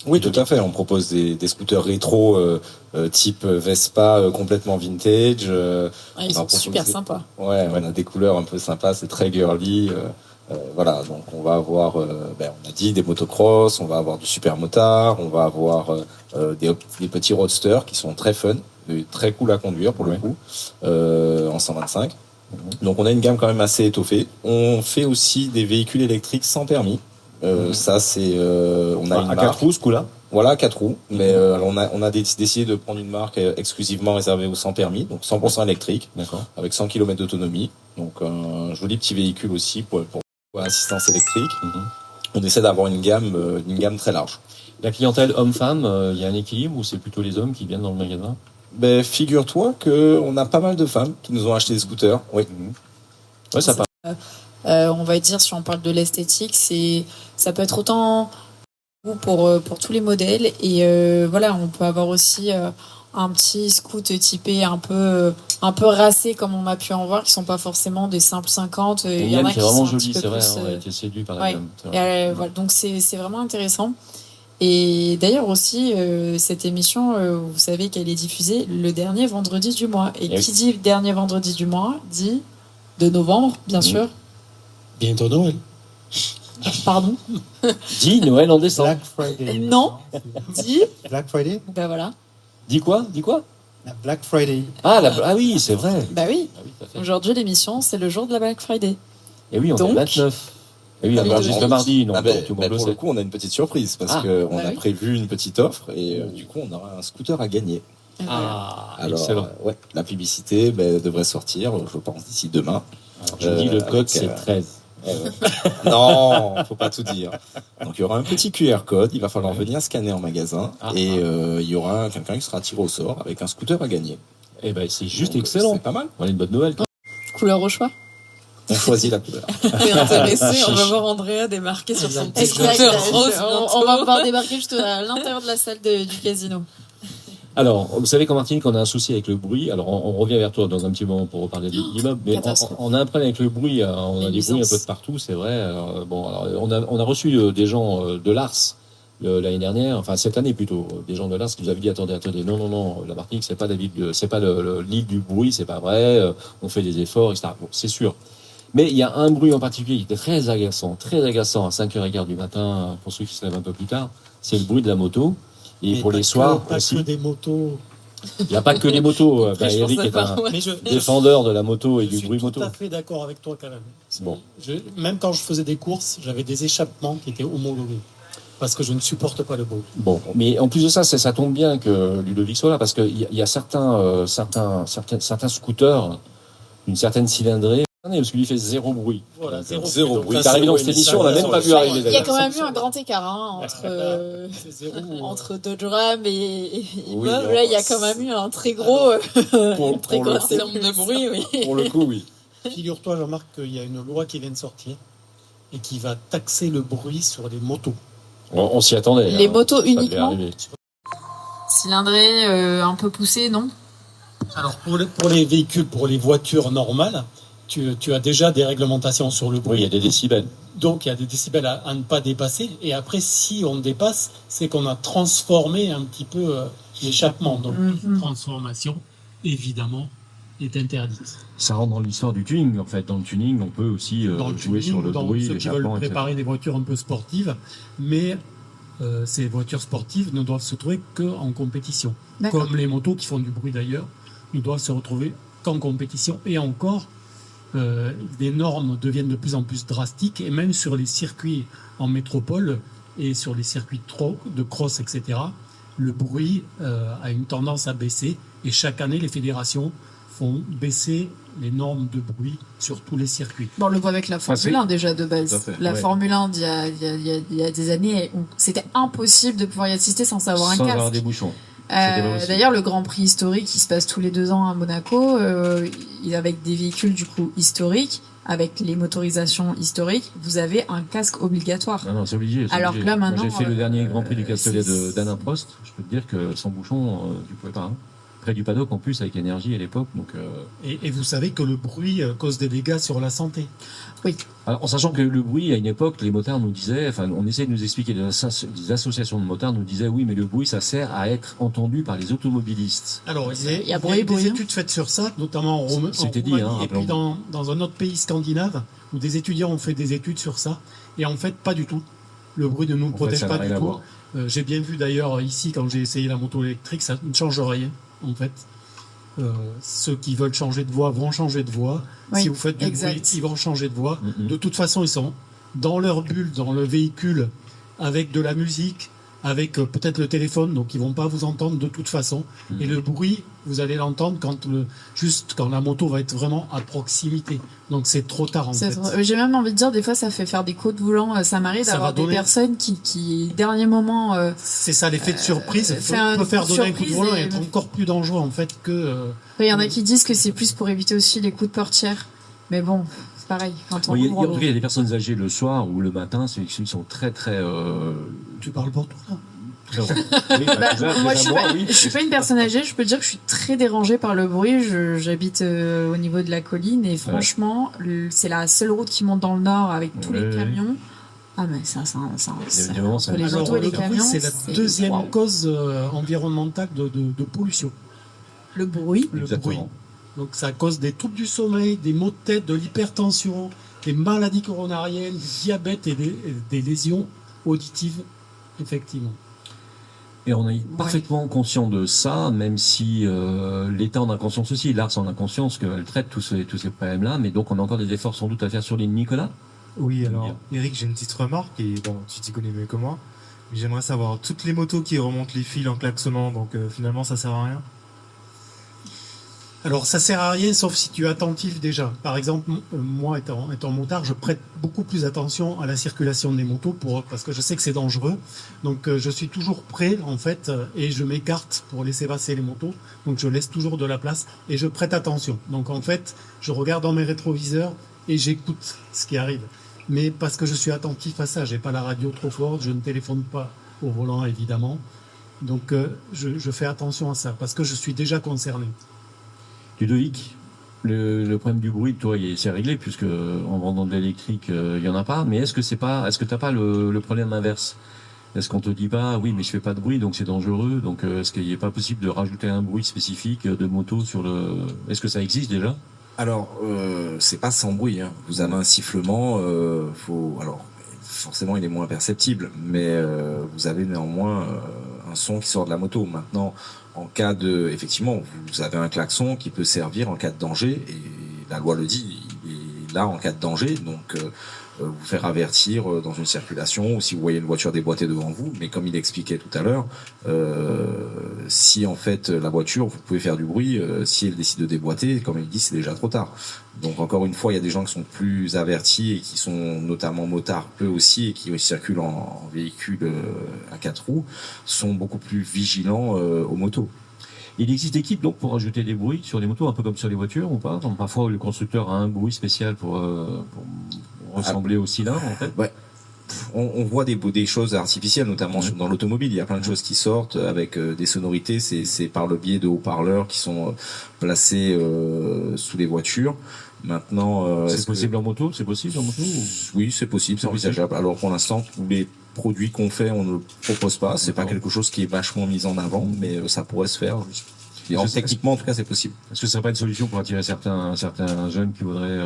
Oui, tout à fait. On propose des scooters rétro type Vespa complètement vintage. Ils sont super sympas. Ouais, on a des couleurs un peu sympas. C'est très girly. Voilà, donc on va avoir, on a dit des motocross, on va avoir du super motard, on va avoir des petits roadsters qui sont très fun, très cool à conduire pour le coup, en 125. Donc on a une gamme quand même assez étoffée. On fait aussi des véhicules électriques sans permis. Ça c'est, on a une marque. 4 roues ce coup-là. Voilà, 4 roues. Mais on a décidé de prendre une marque exclusivement réservée aux sans permis, donc 100% électrique, avec 100 km d'autonomie. Donc un joli petit véhicule aussi pour assistance électrique. On essaie d'avoir une gamme très large. La clientèle homme-femme, il y a un équilibre ou c'est plutôt les hommes qui viennent dans le magasin? Figure-toi qu'on a pas mal de femmes qui nous ont acheté des scooters. Oui. Ouais, ça part. On va dire, si on parle de l'esthétique, ça peut être autant pour tous les modèles. Et voilà, on peut avoir aussi un petit scoot typé un peu racé, comme on a pu en voir, qui sont pas forcément des simples 50. Il y en a qui est vraiment sont un joli, petit peu c'est vrai, plus, on a été séduit par la ouais. gamme. Et, voilà, donc c'est vraiment intéressant. Et d'ailleurs aussi, cette émission, vous savez qu'elle est diffusée le dernier vendredi du mois. Et qui dit dernier vendredi du mois, dit de novembre, bien sûr. Bientôt Noël. Pardon. Dis Noël en décembre. Black Friday. Non. Dis. Black Friday. Ben voilà. Dis quoi? La Black Friday. Ah oui, c'est vrai. Bah oui. Ah oui, tout à fait. Aujourd'hui, l'émission, c'est le jour de la Black Friday. Et oui, on est Donc, le 29. Et oui, on enregistre le mardi. Donc, tout le monde le pour sait. le coup, on a une petite surprise parce qu'on a prévu une petite offre et du coup, on aura un scooter à gagner. Ah, Alors, excellent. la publicité devrait sortir, je pense, d'ici demain. Alors, je dis le code, c'est 13. Non, faut pas tout dire. Donc il y aura un petit QR code, il va falloir venir scanner en magasin et il y aura quelqu'un qui sera tiré au sort avec un scooter à gagner. Eh ben c'est juste Donc, excellent. C'est pas mal. On a une bonne nouvelle. Couleur au choix. On choisit la couleur. T'es intéressé, on va voir Andrea démarquer sur son petit scooter rose. On va voir débarquer juste à l'intérieur de la salle du casino. Alors, vous savez qu'en Martinique, on a un souci avec le bruit. Alors, on revient vers toi dans un petit moment pour reparler de l'immeuble, mais on a un problème avec le bruit. On a des bruits un peu de partout, c'est vrai. On a reçu des gens de l'Ars l'année dernière, enfin cette année plutôt, des gens de l'Ars qui nous avaient dit attendez, non, la Martinique, c'est pas la ville, c'est pas l'île du bruit, c'est pas vrai. On fait des efforts, etc. Bon, c'est sûr. Mais il y a un bruit en particulier qui est très agaçant à 5h15 du matin, pour ceux qui se lèvent un peu plus tard, c'est le bruit de la moto. Et mais pour les soirs aussi. Pas que des motos. Il n'y a pas que les motos. Eric est un défendeur de la moto et du bruit moto. Je suis tout à fait d'accord avec toi quand même. Bon. Même quand je faisais des courses, j'avais des échappements qui étaient homologués. Parce que je ne supporte pas le bruit. Bon, mais en plus de ça, ça tombe bien que Ludovic soit là, parce qu'il y a certains scooters, une certaine cylindrée, parce qu'il fait zéro bruit. Voilà, zéro bruit. T'es arrivé dans cette émission, on l'a même pas vu arriver. Il y a quand même eu un grand écart entre Dodge Ram et Immeuble. Là, il y a quand même eu un très gros nombre de bruit. Oui. Pour le coup, oui. Figure-toi, Jean-Marc, qu'il y a une loi qui vient de sortir et qui va taxer le bruit sur les motos. On s'y attendait. Les motos uniquement. Cylindrée, un peu poussée, non? Alors, pour les véhicules, pour les voitures normales, tu as déjà des réglementations sur le bruit. Oui, il y a des décibels. Donc, il y a des décibels à ne pas dépasser. Et après, si on dépasse, c'est qu'on a transformé un petit peu l'échappement. Donc, toute transformation, évidemment, est interdite. Ça rentre dans l'histoire du tuning, en fait. Dans le tuning, on peut aussi jouer sur le bruit, ceux qui veulent préparer des voitures un peu sportives, mais ces voitures sportives ne doivent se trouver qu'en compétition. Comme les motos qui font du bruit d'ailleurs, ne doivent se retrouver qu'en compétition. Et encore, les normes deviennent de plus en plus drastiques, et même sur les circuits en métropole et sur les circuits de cross, etc., le bruit a une tendance à baisser, et chaque année, les fédérations font baisser les normes de bruit sur tous les circuits. Bon, on le voit avec la Formule 1 déjà de base. La Formule 1 il y a des années, c'était impossible de pouvoir y assister sans avoir un casque. Sans avoir des bouchons. D'ailleurs, le Grand Prix historique qui se passe tous les 2 ans à Monaco, avec des véhicules du coup historiques, avec les motorisations historiques, vous avez un casque obligatoire. Non, c'est obligé. Alors que là maintenant, j'ai fait le dernier Grand Prix du Castellet d'Alain Prost. Je peux te dire que sans bouchon, tu pouvais pas. Près du paddock en plus avec énergie à l'époque. Donc, et vous savez que le bruit cause des dégâts sur la santé. Oui. Alors, en sachant que le bruit, à une époque, les motards nous disaient, enfin, on essayait de nous expliquer, des associations de motards nous disaient, oui, mais le bruit, ça sert à être entendu par les automobilistes. Alors, il y a des études faites sur ça, notamment en Roumanie, et puis dans un autre pays scandinave, où des étudiants ont fait des études sur ça, et en fait, pas du tout. Le bruit ne nous protège pas du tout. J'ai bien vu d'ailleurs ici, quand j'ai essayé la moto électrique, ça ne change rien. En fait, ceux qui veulent changer de voie vont changer de voie. Oui, si vous faites du bruit, ils vont changer de voie. De toute façon, ils sont dans leur bulle, dans le véhicule, avec de la musique, avec peut-être le téléphone, donc ils vont pas vous entendre de toute façon. Et le bruit, vous allez l'entendre juste quand la moto va être vraiment à proximité. Donc c'est trop tard en fait. J'ai même envie de dire, des fois ça fait faire des coups de volant. Ça m'arrive d'avoir des personnes qui dernier moment... c'est ça, l'effet de surprise. peut faire donner un coup de volant et être encore plus dangereux en fait que... Il y en a qui disent que c'est plus pour éviter aussi les coups de portière. Mais bon, c'est pareil. Il y a des personnes âgées le soir ou le matin, ils sont très très Tu parles pour toi, là. Moi, je suis pas une personne âgée. Je peux dire que je suis très dérangée par le bruit. J'habite au niveau de la colline et franchement, c'est la seule route qui monte dans le nord avec tous les camions. Ah mais ça entre les autos et les camions. C'est la deuxième cause environnementale de pollution. Le bruit. Le bruit. Donc ça cause des troubles du sommeil, des maux de tête, de l'hypertension, des maladies coronariennes, du diabète et des lésions auditives, effectivement. Et on est parfaitement conscient de ça, même si l'État en a conscience aussi, l'ARS en a conscience qu'elle traite tous ces problèmes-là, mais donc on a encore des efforts sans doute à faire sur l'île. Nicolas ? Oui, alors, Eric, j'ai une petite remarque, et bon, tu t'y connais mieux que moi, mais j'aimerais savoir, toutes les motos qui remontent les fils en klaxonnant, donc finalement ça sert à rien ? Alors ça sert à rien sauf si tu es attentif déjà. Par exemple, moi étant motard, je prête beaucoup plus attention à la circulation des motos parce que je sais que c'est dangereux. Donc je suis toujours prêt en fait et je m'écarte pour laisser passer les motos. Donc je laisse toujours de la place et je prête attention. Donc en fait, je regarde dans mes rétroviseurs et j'écoute ce qui arrive. Mais parce que je suis attentif à ça, j'ai pas la radio trop forte, je ne téléphone pas au volant évidemment. Donc je fais attention à ça parce que je suis déjà concerné. Ludovic, le problème du bruit, toi, c'est réglé puisque en vendant de l'électrique, il y en a pas. Mais est-ce que t'as pas le problème inverse ? Est-ce qu'on te dit pas, oui, mais je fais pas de bruit, donc c'est dangereux. Donc est-ce qu'il n'est pas possible de rajouter un bruit spécifique de moto sur le ? Est-ce que ça existe déjà ? Alors, c'est pas sans bruit. Hein. Vous avez un sifflement. Alors, forcément, il est moins perceptible, mais vous avez néanmoins un son qui sort de la moto. Maintenant, en cas de, effectivement, vous avez un klaxon qui peut servir en cas de danger, et la loi le dit, il est là en cas de danger, donc vous faire avertir dans une circulation, ou si vous voyez une voiture déboîtée devant vous. Mais comme il expliquait tout à l'heure, si en fait la voiture, vous pouvez faire du bruit, si elle décide de déboîter, comme il dit, c'est déjà trop tard. Donc encore une fois, il y a des gens qui sont plus avertis et qui sont notamment motards eux aussi et qui circulent en véhicule à 4 roues, sont beaucoup plus vigilants aux motos. Il existe des kits donc pour ajouter des bruits sur les motos, un peu comme sur les voitures ou pas ? Donc, parfois le constructeur a un bruit spécial pour ressembler au cylindre en fait. Ouais. On voit des choses artificielles, notamment dans l'automobile. Il y a plein de choses qui sortent avec des sonorités. C'est par le biais de haut-parleurs qui sont placés sous les voitures. Maintenant, c'est possible en moto ? C'est possible en moto ? Oui, c'est possible, c'est envisageable. Alors pour l'instant, tous les produits qu'on fait, on ne le propose pas. C'est pas quelque chose qui est vachement mis en avant, mais ça pourrait se faire. Techniquement, en tout cas, c'est possible. Est-ce que ça serait pas une solution pour attirer certains jeunes qui voudraient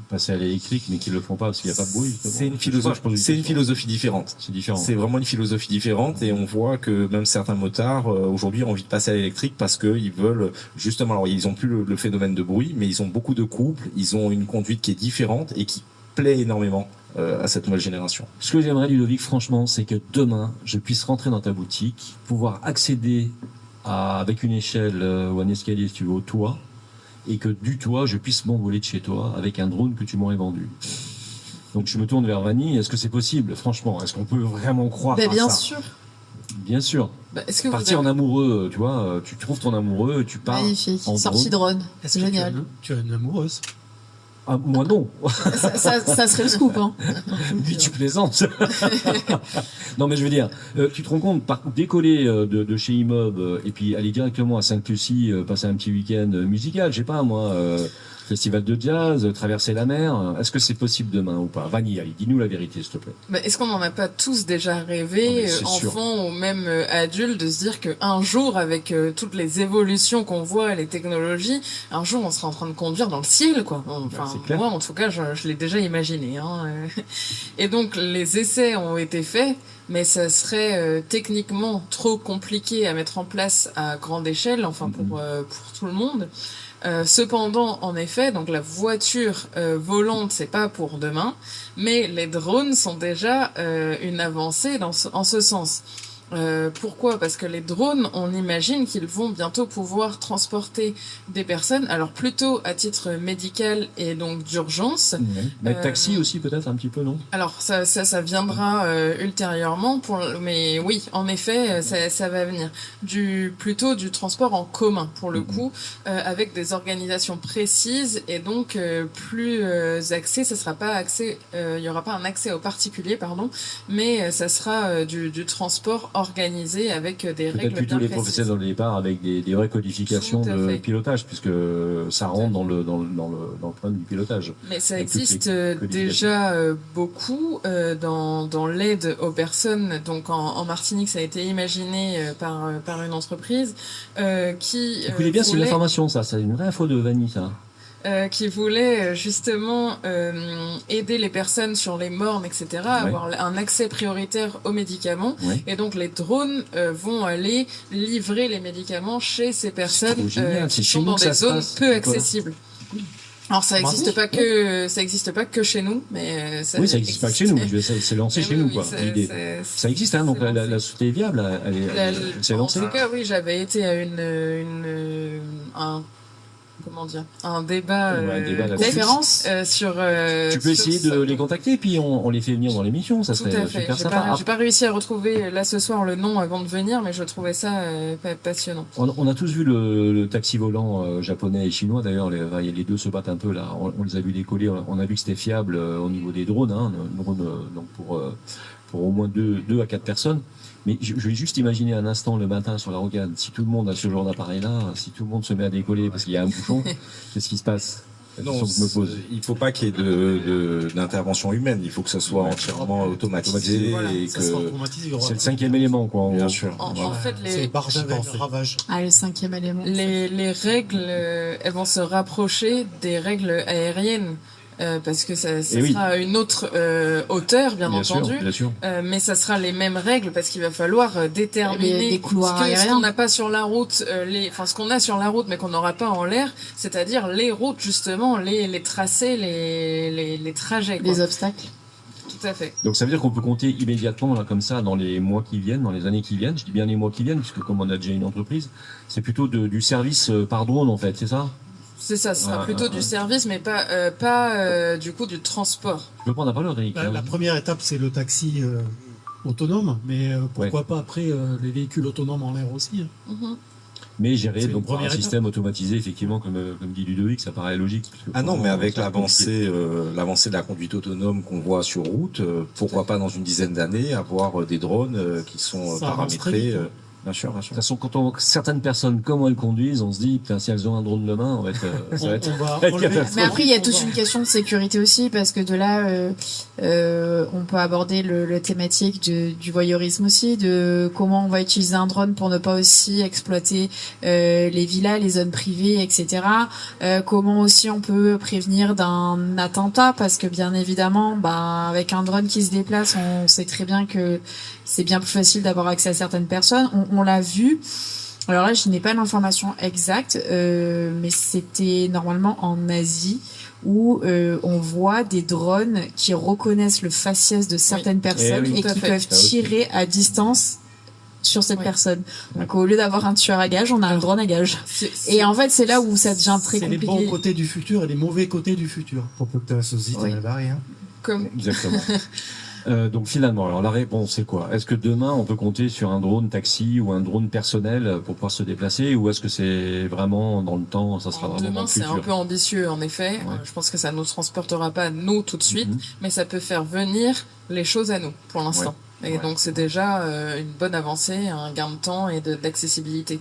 passer à l'électrique, mais qui le font pas parce qu'il n'y a pas de bruit? C'est une philosophie différente. C'est différent. C'est vraiment une philosophie différente, et on voit que même certains motards aujourd'hui ont envie de passer à l'électrique parce que ils veulent justement. Alors ils ont plus le phénomène de bruit, mais ils ont beaucoup de couples. Ils ont une conduite qui est différente et qui plaît énormément à cette nouvelle génération. Ce que j'aimerais, Ludovic, franchement, c'est que demain, je puisse rentrer dans ta boutique, pouvoir accéder avec une échelle ou un escalier, si tu veux, au toit, et que du toit, je puisse m'envoler de chez toi avec un drone que tu m'aurais vendu. Donc je me tourne vers Vanny, est-ce que c'est possible, franchement? Est-ce qu'on peut vraiment croire à bien ça? sûr. Bien sûr. Est-ce que partir en amoureux, tu vois, tu trouves ton amoureux, tu pars magnifique, en sortie drone. Est-ce génial. que tu as une amoureuse? Ah, moi non. ça serait le scoop, hein. Lui, tu plaisantes. Non, mais je veux dire, tu te rends compte, décoller de chez Imob et puis aller directement à Sainte-Lucie, passer un petit week-end musical, je sais pas moi, festival de jazz, traverser la mer. Est-ce que c'est possible demain ou pas? Vanny, allez, dis-nous la vérité, s'il te plaît. Est-ce qu'on n'en a pas tous déjà rêvé, enfants ou même adultes, de se dire qu'un jour, avec toutes les évolutions qu'on voit, les technologies, un jour on sera en train de conduire dans le ciel, quoi. Enfin, moi, en tout cas, je l'ai déjà imaginé. Hein. Et donc, les essais ont été faits, mais ça serait techniquement trop compliqué à mettre en place à grande échelle, enfin pour tout le monde. Cependant, en effet, donc la voiture volante, c'est pas pour demain, mais les drones sont déjà une avancée en ce sens. Pourquoi ? Parce que les drones, on imagine qu'ils vont bientôt pouvoir transporter des personnes, alors plutôt à titre médical et donc d'urgence. Mais taxi aussi peut-être un petit peu, non ? Alors ça viendra ultérieurement, mais oui, en effet, ça va venir. Plutôt du transport en commun pour le coup, avec des organisations précises et donc plus axé. Ça sera pas axé, il y aura pas un accès aux particuliers, pardon, mais ça sera du transport organisé avec des règles bien précises. Plutôt les professionnels dans le départ avec des vraies codifications de pilotage, puisque ça rentre dans le problème du pilotage. Mais ça existe déjà beaucoup dans l'aide aux personnes. Donc en Martinique, ça a été imaginé par une entreprise qui. Écoutez bien, c'est une information, ça. C'est une vraie info de Vanny, ça. Qui voulait justement aider les personnes sur les mornes, etc., avoir un accès prioritaire aux médicaments. Et donc les drones vont aller livrer les médicaments chez ces personnes qui sont dans des zones peu accessibles. Alors ça n'existe pas que chez nous, mais ça oui, ça n'existe pas que chez nous. C'est lancé chez nous, quoi. Ça existe, hein. Donc la société est viable, c'est lancé. En tout cas, oui, j'avais été à un débat, conférence sur. Tu peux essayer de les contacter, puis on les fait venir dans l'émission. Ça serait super sympa. J'ai pas réussi à retrouver là ce soir le nom avant de venir, mais je trouvais ça passionnant. On a tous vu le taxi volant japonais et chinois. D'ailleurs, les deux se battent un peu là. On les a vu décoller. On a vu que c'était fiable au niveau des drones. Donc pour au moins 2 à 4 personnes. Mais je vais juste imaginer un instant le matin sur la rocade, si tout le monde a ce genre d'appareil-là, si tout le monde se met à décoller parce qu'il y a un bouchon, qu'est-ce qui se passe ? Non, il faut pas qu'il y ait d'intervention humaine. Il faut que ça soit entièrement automatisé. Voilà, et que c'est le 5e élément, quoi. Bien sûr. En fait, c'est barge avec ravage. Ah, le 5e élément. Les règles, elles vont se rapprocher des règles aériennes. Parce que ça sera une autre hauteur, bien entendu, mais ça sera les mêmes règles parce qu'il va falloir déterminer des couloirs ce qu'on n'a pas sur la route, ce qu'on a sur la route mais qu'on n'aura pas en l'air, c'est-à-dire les routes justement, les tracés, les trajets, quoi. Les obstacles. Tout à fait. Donc ça veut dire qu'on peut compter immédiatement là, comme ça dans les mois qui viennent, dans les années qui viennent. Je dis bien les mois qui viennent puisque comme on a déjà une entreprise, c'est plutôt du service par drone en fait, c'est ça ? C'est ça, ce sera plutôt du service, mais pas du coup du transport. Je peux prendre la parole, Eric. La première étape, c'est le taxi autonome, mais pourquoi pas après les véhicules autonomes en l'air aussi. Mais gérer donc par un système automatisé, effectivement, comme dit Ludovic, ça paraît logique. Non, mais avec l'avancée de la conduite autonome qu'on voit sur route, pourquoi pas dans une dizaine d'années avoir des drones qui sont paramétrés. Bien sûr. De toute façon, quand certaines personnes, comment elles conduisent, on se dit, putain, si elles ont un drone demain, ça va être mais après, il y a toute une question de sécurité aussi, parce que de là, on peut aborder le thématique du voyeurisme aussi, de comment on va utiliser un drone pour ne pas aussi exploiter les villas, les zones privées, etc. Comment aussi on peut prévenir d'un attentat, parce que bien évidemment, avec un drone qui se déplace, on sait très bien que c'est bien plus facile d'avoir accès à certaines personnes. On l'a vu. Alors là, je n'ai pas l'information exacte, mais c'était normalement en Asie où on voit des drones qui reconnaissent le faciès de certaines personnes et qui peuvent tirer à distance sur cette personne. Donc au lieu d'avoir un tueur à gages, on a un drone à gages. Et en fait, c'est là où ça devient très compliqué. C'est les bons côtés du futur et les mauvais côtés du futur. Pour que la société ne varie. Exactement. Donc finalement, alors la réponse c'est quoi ? Est-ce que demain on peut compter sur un drone taxi ou un drone personnel pour pouvoir se déplacer, ou est-ce que c'est vraiment dans le temps, ça sera vraiment dans le futur ? Demain c'est un peu ambitieux en effet. Je pense que ça nous transportera pas nous tout de suite, mais ça peut faire venir les choses à nous pour l'instant. Et donc c'est déjà une bonne avancée, un gain de temps et d'accessibilité.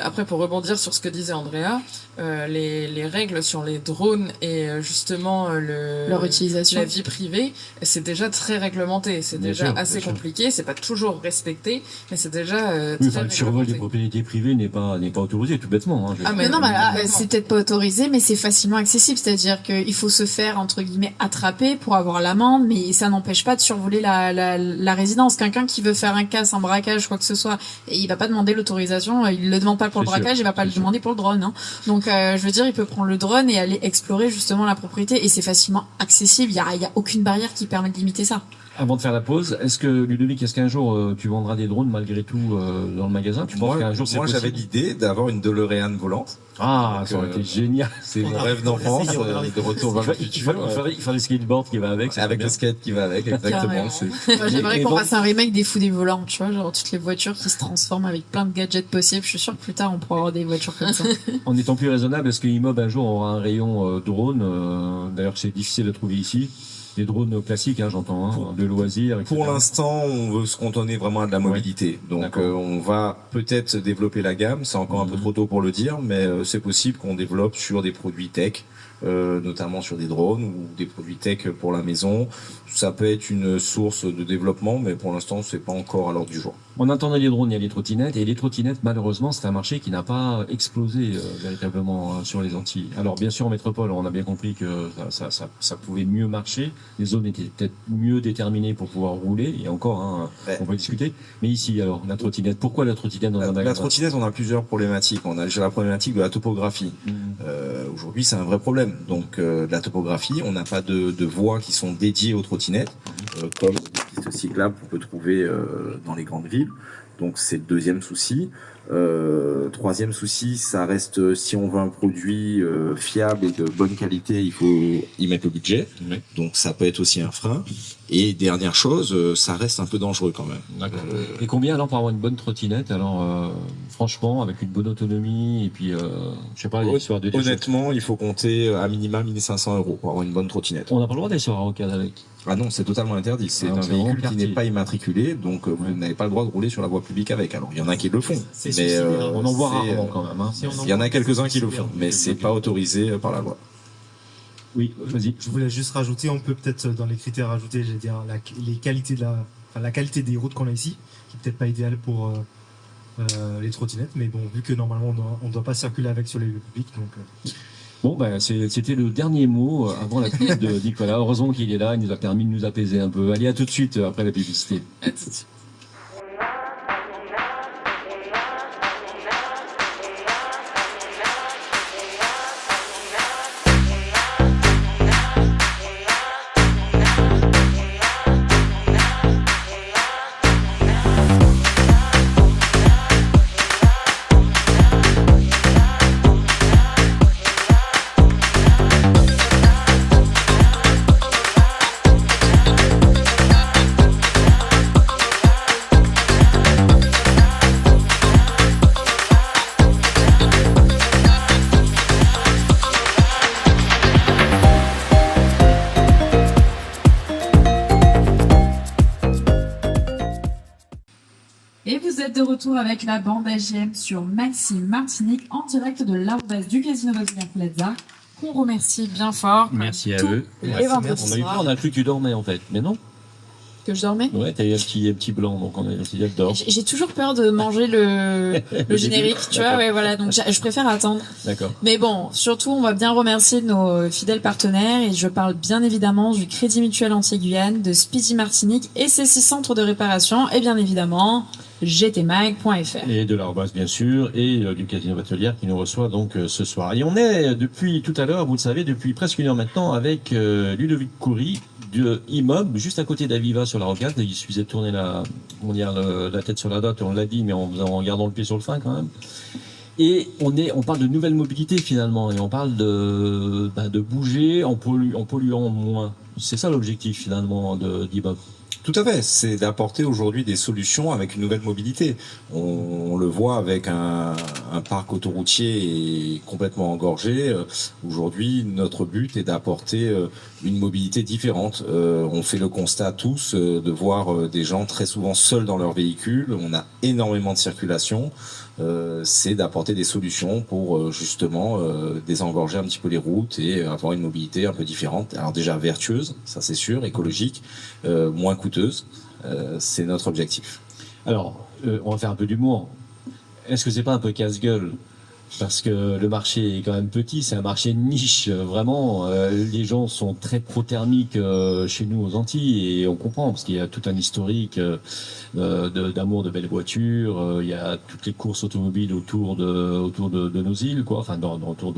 Après, pour rebondir sur ce que disait Andrea, les règles sur les drones et justement leur utilisation, la vie privée, c'est déjà très réglementé. C'est déjà assez compliqué. C'est pas toujours respecté, mais c'est déjà très le survol des propriétés privées n'est pas autorisé, tout bêtement. Mais non, c'est peut-être pas autorisé, mais c'est facilement accessible. C'est-à-dire qu'il faut se faire entre guillemets attraper pour avoir l'amende, mais ça n'empêche pas de survoler la résidence. Quelqu'un qui veut faire un casse, un braquage, quoi que ce soit, et il va pas demander l'autorisation, il le demande pas pour le braquage, il va pas le demander pour le drone. Hein. Donc, je veux dire, il peut prendre le drone et aller explorer justement la propriété, et c'est facilement accessible. Il y a aucune barrière qui permet de limiter ça. Avant de faire la pause, Ludovic, est-ce qu'un jour tu vendras des drones malgré tout dans le magasin? Tu penses qu'un jour c'est possible? Moi, j'avais l'idée d'avoir une DeLorean volante. Ah, ça aurait été génial. C'est mon rêve d'enfance, de retour vers le futur. Il faut le skateboard qui va avec. Avec le skate qui va avec, exactement. Moi, j'aimerais qu'on fasse un remake des Fous des volants, tu vois, genre toutes les voitures qui se transforment avec plein de gadgets possibles. Je suis sûr que plus tard on pourra avoir des voitures comme ça. En étant plus raisonnable, est-ce que Imob un jour aura un rayon drone? D'ailleurs, c'est difficile de trouver ici. Des drones classiques, hein, j'entends, hein, de loisirs, etc. Pour l'instant, on veut se cantonner vraiment à de la mobilité. Donc, on va peut-être développer la gamme. C'est encore un peu trop tôt pour le dire, mais c'est possible qu'on développe sur des produits tech, notamment sur des drones ou des produits tech pour la maison. Ça peut être une source de développement, mais pour l'instant, c'est pas encore à l'ordre du jour. En attendant les drones, il y a les trottinettes, et les trottinettes, malheureusement, c'est un marché qui n'a pas explosé véritablement sur les Antilles. Alors, bien sûr, en métropole, on a bien compris que ça pouvait mieux marcher. Les zones étaient peut-être mieux déterminées pour pouvoir rouler, et encore, hein, on va discuter. Mais ici, alors, la trottinette, pourquoi la trottinette dans un magasin? La trottinette, on a plusieurs problématiques. On a déjà la problématique de la topographie. Aujourd'hui, c'est un vrai problème. Donc, la topographie, on n'a pas de voies qui sont dédiées aux trottinettes, comme des pistes cyclables qu'on peut trouver dans les grandes villes. Donc, c'est le deuxième souci. Troisième souci, ça reste, si on veut un produit fiable et de bonne qualité, il faut y mettre le budget. Oui. Donc ça peut être aussi un frein. Et dernière chose, ça reste un peu dangereux quand même. D'accord. Et combien alors pour avoir une bonne trottinette? Alors franchement, avec une bonne autonomie et puis je sais pas, l'histoire de honnêtement, il faut compter à minima 1500 € pour avoir une bonne trottinette. On n'a pas le droit d'aller sur la rocade avec? Ah non, c'est totalement interdit. C'est un véhicule qui n'est pas immatriculé, donc vous n'avez pas le droit de rouler sur la voie publique avec. Alors il y en a qui le font, mais on en voit rarement quand même. Hein. Il y en a quelques-uns qui le font, mais c'est pas autorisé par la loi. Oui, vas-y. Je voulais juste rajouter, on peut peut-être dans les critères rajouter, j'ai dire les qualités la qualité des routes qu'on a ici, qui est peut-être pas idéale pour les trottinettes, mais bon, vu que normalement on doit pas circuler avec sur les lieux publics, donc. Bon, c'était le dernier mot avant la pub de Nicolas. Heureusement qu'il est là, il nous a permis de nous apaiser un peu. Allez, à tout de suite après la publicité. À tout de suite. De retour avec la bande AGM sur Maxime Martinique en direct de l'Arvaz du Casino Bosnia Plaza, qu'on remercie bien fort. Merci à eux. Et vendredi soir. On a cru que tu dormais en fait, mais non. Que je dormais? Ouais, t'as eu un petit blanc, donc on a dit qu'elle dort. J'ai toujours peur de manger le générique, tu vois, ouais, voilà, donc je préfère attendre. D'accord. Mais bon, surtout, on va bien remercier nos fidèles partenaires, et je parle bien évidemment du Crédit Mutuel Antilles-Guyane, de Speedy Martinique et ses 6 centres de réparation, et bien évidemment, gtmag.fr. Et de l'Arvaz, bien sûr, et du Casino Batelière qui nous reçoit donc ce soir. Et on est depuis tout à l'heure, vous le savez, depuis presque une heure maintenant, avec Ludovic Coury, de Imob, juste à côté d'Aviva sur la rocade. Il suffisait de tourner la tête sur la date, on l'a dit, mais en gardant le pied sur le frein quand même. Et on parle de nouvelle mobilité finalement, et on parle de bouger en polluant moins. C'est ça l'objectif finalement d'Imob. Tout à fait, c'est d'apporter aujourd'hui des solutions avec une nouvelle mobilité. On le voit avec un parc autoroutier complètement engorgé. Aujourd'hui, notre but est d'apporter une mobilité différente. On fait le constat tous de voir des gens très souvent seuls dans leur véhicule. On a énormément de circulation. C'est d'apporter des solutions pour justement désengorger un petit peu les routes et avoir une mobilité un peu différente. Alors déjà vertueuse, ça c'est sûr, écologique, moins coûteuse, c'est notre objectif. Alors, on va faire un peu d'humour. Est-ce que c'est pas un peu casse-gueule parce que le marché est quand même petit, c'est un marché de niche, vraiment. Les gens sont très pro-thermiques chez nous aux Antilles, et on comprend, parce qu'il y a tout un historique d'amour de belles voitures, il y a toutes les courses automobiles autour de nos îles, quoi, enfin, autour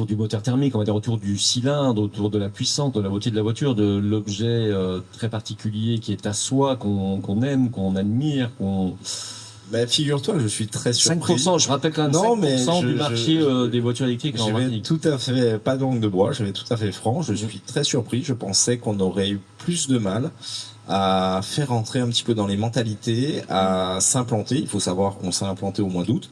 du moteur thermique, on va dire, autour du cylindre, autour de la puissance, de la beauté de la voiture, de l'objet très particulier qui est à soi, qu'on aime, qu'on admire, figure-toi, je suis très surpris. 5%, je rappelle quand même, 5% du marché des voitures électriques en Martinique. Tout à fait, pas de langue de bois, je vais être tout à fait franc, je suis très surpris, je pensais qu'on aurait eu plus de mal à faire entrer un petit peu dans les mentalités, à s'implanter. Il faut savoir qu'on s'est implanté au mois d'août.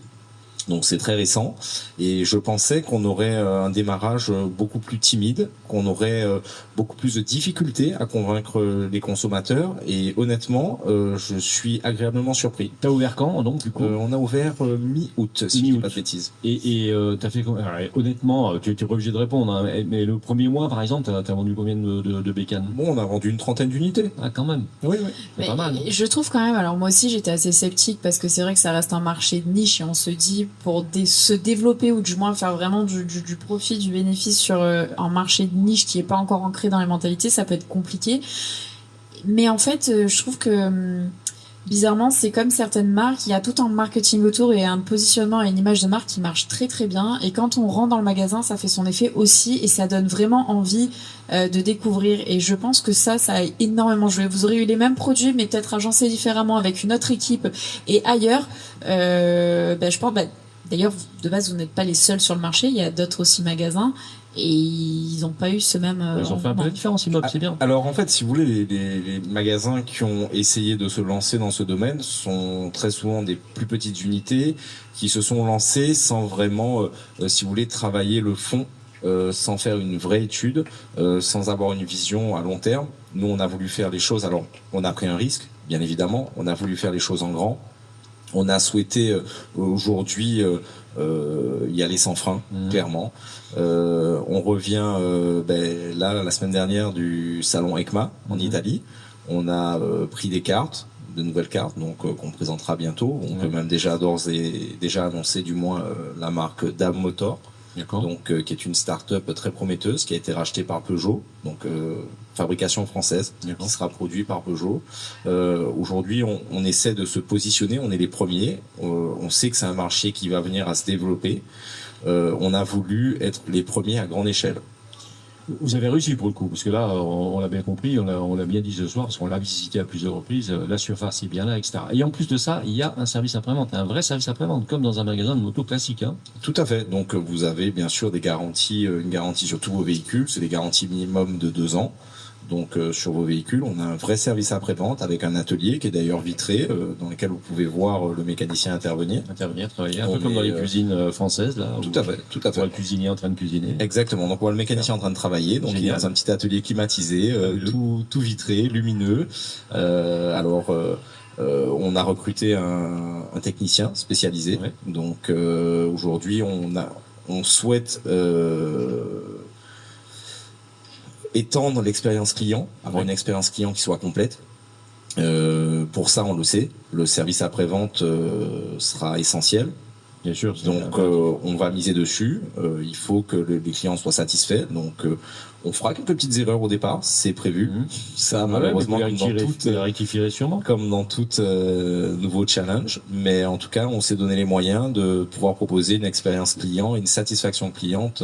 Donc c'est très récent, et je pensais qu'on aurait un démarrage beaucoup plus timide, qu'on aurait beaucoup plus de difficultés à convaincre les consommateurs, et honnêtement, je suis agréablement surpris. T'as ouvert quand, donc, du coup? On a ouvert mi-août, si je dis pas de bêtises. Et t'as fait, honnêtement, tu n'es pas obligé de répondre, hein, mais le premier mois, par exemple, t'as vendu combien de bécanes? Bon, on a vendu une 30aine d'unités. Ah, quand même. Oui. Mais pas mal. Je trouve quand même, alors moi aussi j'étais assez sceptique, parce que c'est vrai que ça reste un marché de niche, et on se dit, pour se développer, ou du moins faire vraiment du profit, du bénéfice sur un marché de niche qui est pas encore ancré dans les mentalités, ça peut être compliqué. Mais en fait, je trouve que bizarrement, c'est comme certaines marques, il y a tout un marketing autour et un positionnement et une image de marque qui marche très très bien, et quand on rentre dans le magasin, ça fait son effet aussi, et ça donne vraiment envie de découvrir. Et je pense que ça a énormément joué. Vous aurez eu les mêmes produits, mais peut-être agencés différemment avec une autre équipe et ailleurs. Je pense, d'ailleurs, de base, vous n'êtes pas les seuls sur le marché. Il y a d'autres aussi magasins, et ils n'ont pas eu ce même. Ils ont fait un peu la différence, Imob, c'est bien. Alors en fait, si vous voulez, les magasins qui ont essayé de se lancer dans ce domaine sont très souvent des plus petites unités qui se sont lancés sans vraiment, si vous voulez, travailler le fond, sans faire une vraie étude, sans avoir une vision à long terme. Nous, on a voulu faire les choses. Alors, on a pris un risque, bien évidemment. On a voulu faire les choses en grand. On a souhaité aujourd'hui y aller sans frein, clairement. On revient là la semaine dernière du salon ECMA en Italie. On a pris des cartes, de nouvelles cartes, donc qu'on présentera bientôt. On peut même déjà annoncer du moins la marque DAB Motor. Donc qui est une start-up très prometteuse, qui a été rachetée par Peugeot, donc fabrication française, qui sera produit par Peugeot. Aujourd'hui, on essaie de se positionner, on est les premiers. On sait que c'est un marché qui va venir à se développer. On a voulu être les premiers à grande échelle. Vous avez réussi pour le coup, parce que là, on l'a bien compris, on l'a bien dit ce soir, parce qu'on l'a visité à plusieurs reprises, la surface est bien là, etc. Et en plus de ça, il y a un service après-vente, un vrai service après-vente, comme dans un magasin de moto classique. Hein. Tout à fait. Donc vous avez bien sûr des garanties, une garantie sur tous vos véhicules, c'est des garanties minimum de 2 ans. Donc sur vos véhicules, on a un vrai service après-vente avec un atelier qui est d'ailleurs vitré, dans lequel vous pouvez voir le mécanicien intervenir, travailler, un peu comme dans les cuisines françaises là. Tout à fait. On voit le cuisinier en train de cuisiner. Exactement. Donc on voit le mécanicien en train de travailler. Donc il est dans un petit atelier climatisé, tout vitré, lumineux. On a recruté un technicien spécialisé. Ouais. Donc aujourd'hui, on souhaite étendre l'expérience client, avoir une expérience client qui soit complète. Pour ça, on le sait, le service après-vente sera essentiel. Bien sûr. Donc, on va miser dessus. Il faut que les clients soient satisfaits. Donc, on fera quelques petites erreurs au départ, c'est prévu. Ça, malheureusement, comme dans tout nouveau challenge. Mais en tout cas, on s'est donné les moyens de pouvoir proposer une expérience client et une satisfaction cliente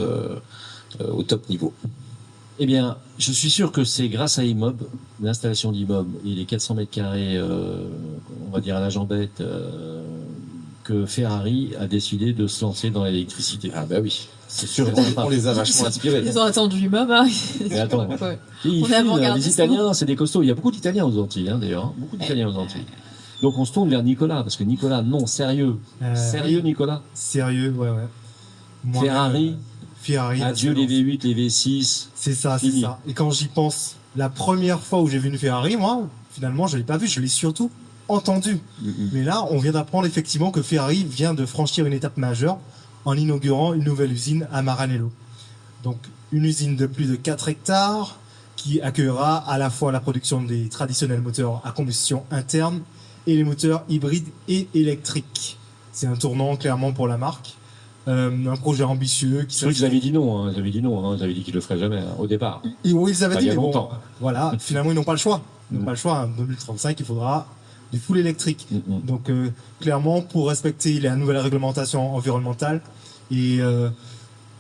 au top niveau. Eh bien, je suis sûr que c'est grâce à Imob, l'installation d'Imob et les 400 mètres carrés, on va dire à la jambette, que Ferrari a décidé de se lancer dans l'électricité. Ah bah oui. C'est sûr. On les a vachement inspirés. Ils ont attendu Imob. Hein. Mais attends. Ouais. Les Italiens, c'est des costauds. Il y a beaucoup d'Italiens aux Antilles, hein, d'ailleurs. Hein. Beaucoup d'Italiens aux Antilles. Donc on se tourne vers Nicolas, parce que Nicolas, non, sérieux. Sérieux, Nicolas. Sérieux, ouais. Moi, Ferrari, adieu les V8, les V6. C'est ça, c'est ça. Et quand j'y pense, la première fois où j'ai vu une Ferrari, moi, finalement, je l'ai pas vue, je l'ai surtout entendu. Mais là, on vient d'apprendre effectivement que Ferrari vient de franchir une étape majeure en inaugurant une nouvelle usine à Maranello. Donc, une usine de plus de 4 hectares qui accueillera à la fois la production des traditionnels moteurs à combustion interne et les moteurs hybrides et électriques. c'est un tournant clairement pour la marque. Un projet ambitieux. C'est vrai qu'ils avaient dit non, hein. Ils avaient dit non, hein. Ils avaient dit qu'ils le feraient jamais, hein, au départ. Oui, ils avaient dit, il y a mais longtemps. bon, voilà, finalement, ils n'ont pas le choix. Ils n'ont pas le choix. En 2035, il faudra du full électrique. Donc, clairement, pour respecter la nouvelle réglementation environnementale, et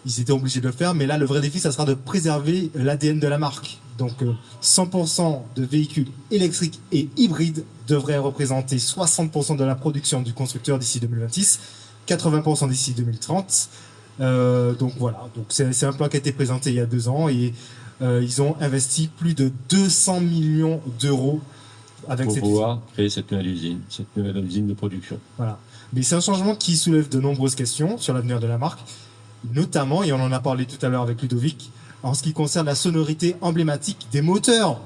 ils étaient obligés de le faire. Mais là, le vrai défi, ça sera de préserver l'ADN de la marque. Donc, 100% de véhicules électriques et hybrides devraient représenter 60% de la production du constructeur d'ici 2026. 80% d'ici 2030. Donc voilà, donc c'est un plan qui a été présenté il y a 2 ans et ils ont investi plus de 200 millions d'euros avec pour cette pouvoir usine. créer cette nouvelle usine de production. Voilà. Mais c'est un changement qui soulève de nombreuses questions sur l'avenir de la marque, notamment, et on en a parlé tout à l'heure avec Ludovic, en ce qui concerne la sonorité emblématique des moteurs.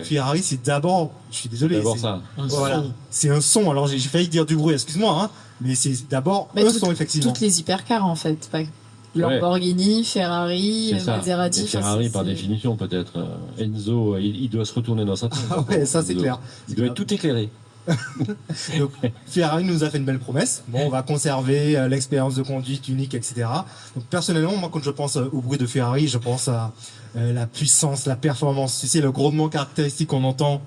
Ferrari, c'est d'abord, je suis désolé, d'abord ça. Voilà, c'est un son. Alors j'ai failli dire du bruit, excuse-moi, hein, mais c'est d'abord un son effectivement. Toutes les hypercars en fait, pas Lamborghini, Ferrari, Maserati. Ferrari par définition peut-être. Enzo, il doit se retourner dans sa tête. Ah ouais, ça c'est clair. Il doit être tout éclairé. Donc, Ferrari nous a fait une belle promesse. Bon, on va conserver l'expérience de conduite unique, etc. Donc, personnellement, moi, quand je pense au bruit de Ferrari, je pense à la puissance, la performance. Tu sais, le grondement caractéristique qu'on entend,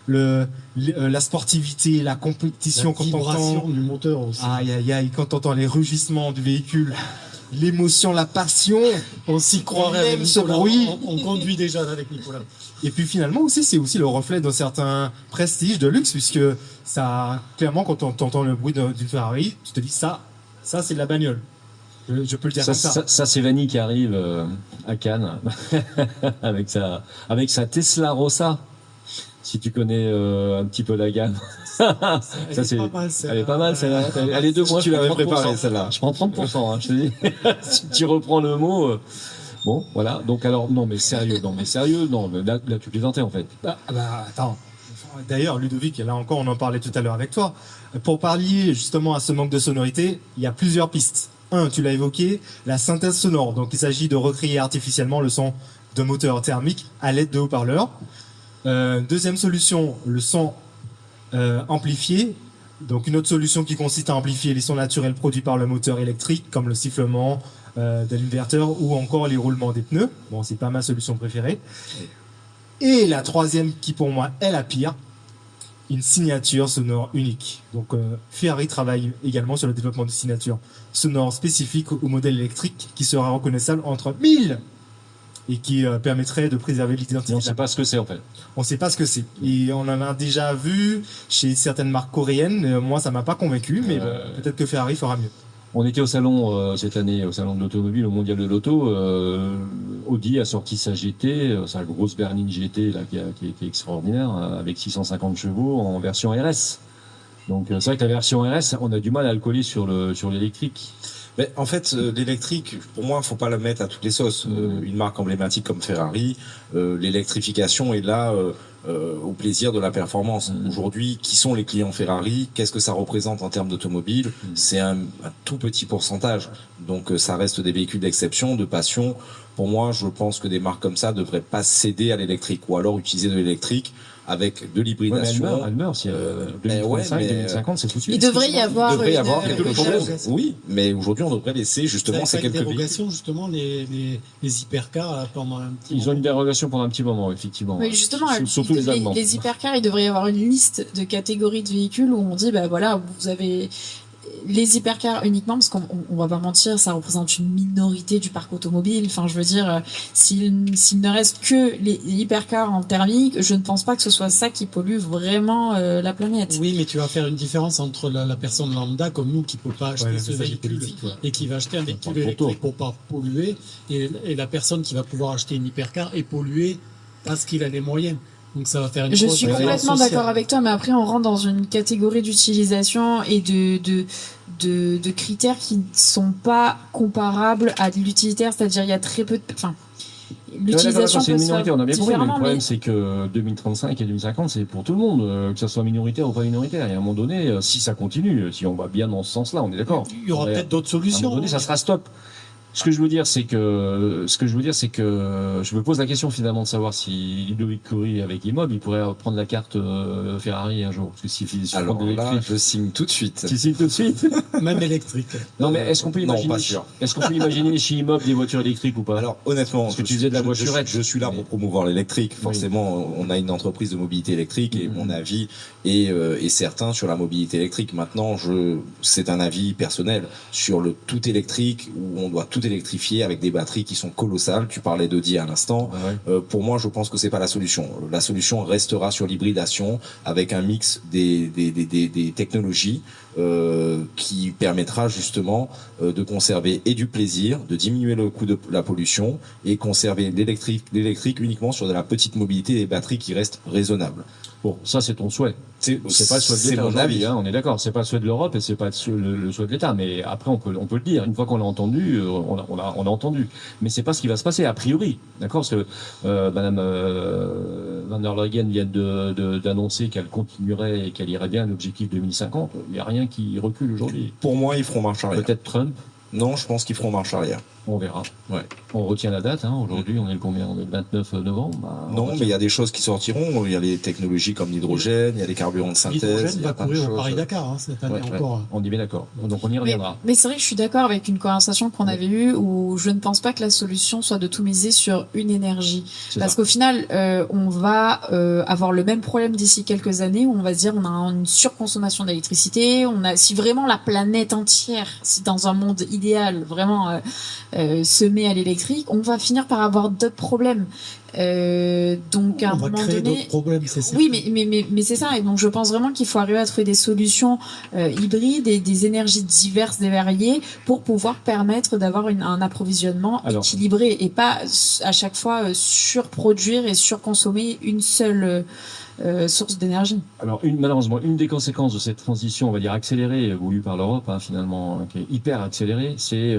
la sportivité, la compétition, la vibration du moteur aussi. Aïe, aïe, aïe, quand t'entends les rugissements du véhicule, l'émotion, la passion, on s'y croirait avec ce Nicolas. bruit. On conduit déjà avec Nicolas. Et puis finalement aussi, c'est aussi le reflet d'un certain prestige de luxe, puisque ça, clairement, quand on entend le bruit d'une Ferrari, tu te dis ça c'est de la bagnole. Je peux le dire comme ça. Ça c'est Vanny qui arrive à Cannes avec sa Tesla Rossa. Si tu connais un petit peu la gamme. Elle est pas mal celle-là. Elle est de moi. Tu l'avais préparée celle-là. Je prends 30%, hein, je te dis. Si tu reprends le mot. Bon, voilà. Donc alors, non mais sérieux, là tu plaisantais en fait. Attends. D'ailleurs, Ludovic, là encore, on en parlait tout à l'heure avec toi. Pour pallier justement à ce manque de sonorité, il y a plusieurs pistes. Tu l'as évoqué, la synthèse sonore. Donc il s'agit de recréer artificiellement le son de moteurs thermiques à l'aide de haut-parleurs. Deuxième solution, le son amplifié. Donc une autre solution qui consiste à amplifier les sons naturels produits par le moteur électrique, comme le sifflement de l'inverteur ou encore les roulements des pneus. Bon, c'est pas ma solution préférée. Et la troisième, qui pour moi est la pire, une signature sonore unique. Donc Ferrari travaille également sur le développement de signatures sonores spécifiques au modèle électrique qui sera reconnaissable entre 1000 et qui permettrait de préserver l'identité. On ne sait pas ce que c'est en fait. On ne sait pas ce que c'est. Et on en a déjà vu chez certaines marques coréennes. Moi, ça m'a pas convaincu, mais bon, peut-être que Ferrari fera mieux. On était au salon cette année, au salon de l'automobile, au mondial de l'auto. Audi a sorti sa GT, sa grosse berline GT là, qui est extraordinaire, avec 650 chevaux en version RS. Donc c'est vrai que la version RS, on a du mal à le coller sur l'électrique. Mais en fait, l'électrique, pour moi, faut pas la mettre à toutes les sauces. Une marque emblématique comme Ferrari, l'électrification est là au plaisir de la performance. Aujourd'hui, qui sont les clients Ferrari? Qu'est-ce que ça représente en termes d'automobile? C'est un tout petit pourcentage. Donc, ça reste des véhicules d'exception, de passion. Pour moi, je pense que des marques comme ça devraient pas céder à l'électrique ou alors utiliser de l'électrique avec de l'hybridation. Ouais, elle meurt si 2035, 2050, c'est foutu. Il devrait y avoir quelque chose. Oui, mais aujourd'hui, on devrait laisser justement ces quelques dérogation, justement, les hypercars pendant un petit Ils ont une dérogation pendant un petit moment, effectivement. Oui, justement, surtout les Allemands. Les hypercars, il devrait y avoir une liste de catégories de véhicules où on dit, bah voilà, vous avez les hypercars uniquement, parce qu'on va pas mentir, ça représente une minorité du parc automobile. Enfin, je veux dire, s'il ne reste que les hypercars en thermique, je ne pense pas que ce soit ça qui pollue vraiment la planète. Oui, mais tu vas faire une différence entre la personne lambda comme nous qui peut pas acheter ce véhicule et qui va acheter un véhicule électrique pour pas polluer, et la personne qui va pouvoir acheter une hypercar et polluer parce qu'il a les moyens. Donc ça va faire une Je suis complètement d'accord avec toi, mais après on rentre dans une catégorie d'utilisation et de critères qui ne sont pas comparables à l'utilitaire, c'est-à-dire il y a très peu de... Enfin, l'utilisation c'est une minorité, on a bien compris, mais le problème mais... c'est que 2035 et 2050 c'est pour tout le monde, que ça soit minoritaire ou pas minoritaire. Et à un moment donné, si ça continue, si on va bien dans ce sens-là, on est d'accord. Il y aura peut-être d'autres solutions. À un moment donné, ça sera stop. Ce que je veux dire, c'est que je me pose la question finalement de savoir si Ludovic Coury avec Imob, il pourrait prendre la carte Ferrari un jour. Parce que si alors là, je signe tout de suite. Tu signes tout de suite. Même électrique. Non, mais est-ce qu'on peut imaginer, pas sûr. Est-ce qu'on peut imaginer chez Imob des voitures électriques ou pas? Alors honnêtement, parce que tu disais de la voiturette. Je suis là pour promouvoir l'électrique. Forcément, on a une entreprise de mobilité électrique et mon avis est certain sur la mobilité électrique. Maintenant, c'est un avis personnel sur le tout électrique où on doit tout électrifier avec des batteries qui sont colossales. Tu parlais d'Audi à l'instant. Pour moi, je pense que c'est pas la solution. La solution restera sur l'hybridation avec un mix des technologies qui permettra justement de conserver et du plaisir, de diminuer le coût de la pollution et conserver l'électrique uniquement sur de la petite mobilité des batteries qui restent raisonnables. Bon, ça c'est ton souhait. C'est pas le souhait de l'État aujourd'hui, hein, on est d'accord. C'est pas le souhait de l'Europe et c'est pas le souhait de l'État. Mais après, on peut le dire. Une fois qu'on l'a entendu, on a entendu. Mais c'est pas ce qui va se passer a priori, d'accord? Parce que Madame Van der Leyen vient d'annoncer qu'elle continuerait et qu'elle irait bien à l'objectif 2050. Il n'y a rien qui recule aujourd'hui. Pour moi, ils feront marche arrière. Peut-être Trump. Non, je pense qu'ils feront marche arrière. On verra. Ouais. On retient la date. Hein. Aujourd'hui, on est le combien? On est le 29 novembre. Non, mais il y a des choses qui sortiront. Il y a les technologies comme l'hydrogène, il y a les carburants de synthèse. L'hydrogène va courir au Paris-Dakar cette année encore. On est bien d'accord. Donc on y reviendra. Mais c'est vrai que je suis d'accord avec une conversation qu'on avait eue où je ne pense pas que la solution soit de tout miser sur une énergie. Parce qu'au final, on va avoir le même problème d'ici quelques années où on va se dire on a une surconsommation d'électricité. Si vraiment la planète entière, si dans un monde idéal, vraiment se met à l'électrique, on va finir par avoir d'autres problèmes. Donc à un moment donné, d'autres problèmes, c'est ça. Oui, mais c'est ça. Et donc je pense vraiment qu'il faut arriver à trouver des solutions hybrides et des énergies diverses et variées pour pouvoir permettre d'avoir un approvisionnement équilibré et pas à chaque fois surproduire et surconsommer une seule source d'énergie. Alors malheureusement, une des conséquences de cette transition, on va dire accélérée, voulue par l'Europe, finalement, qui est hyper accélérée, c'est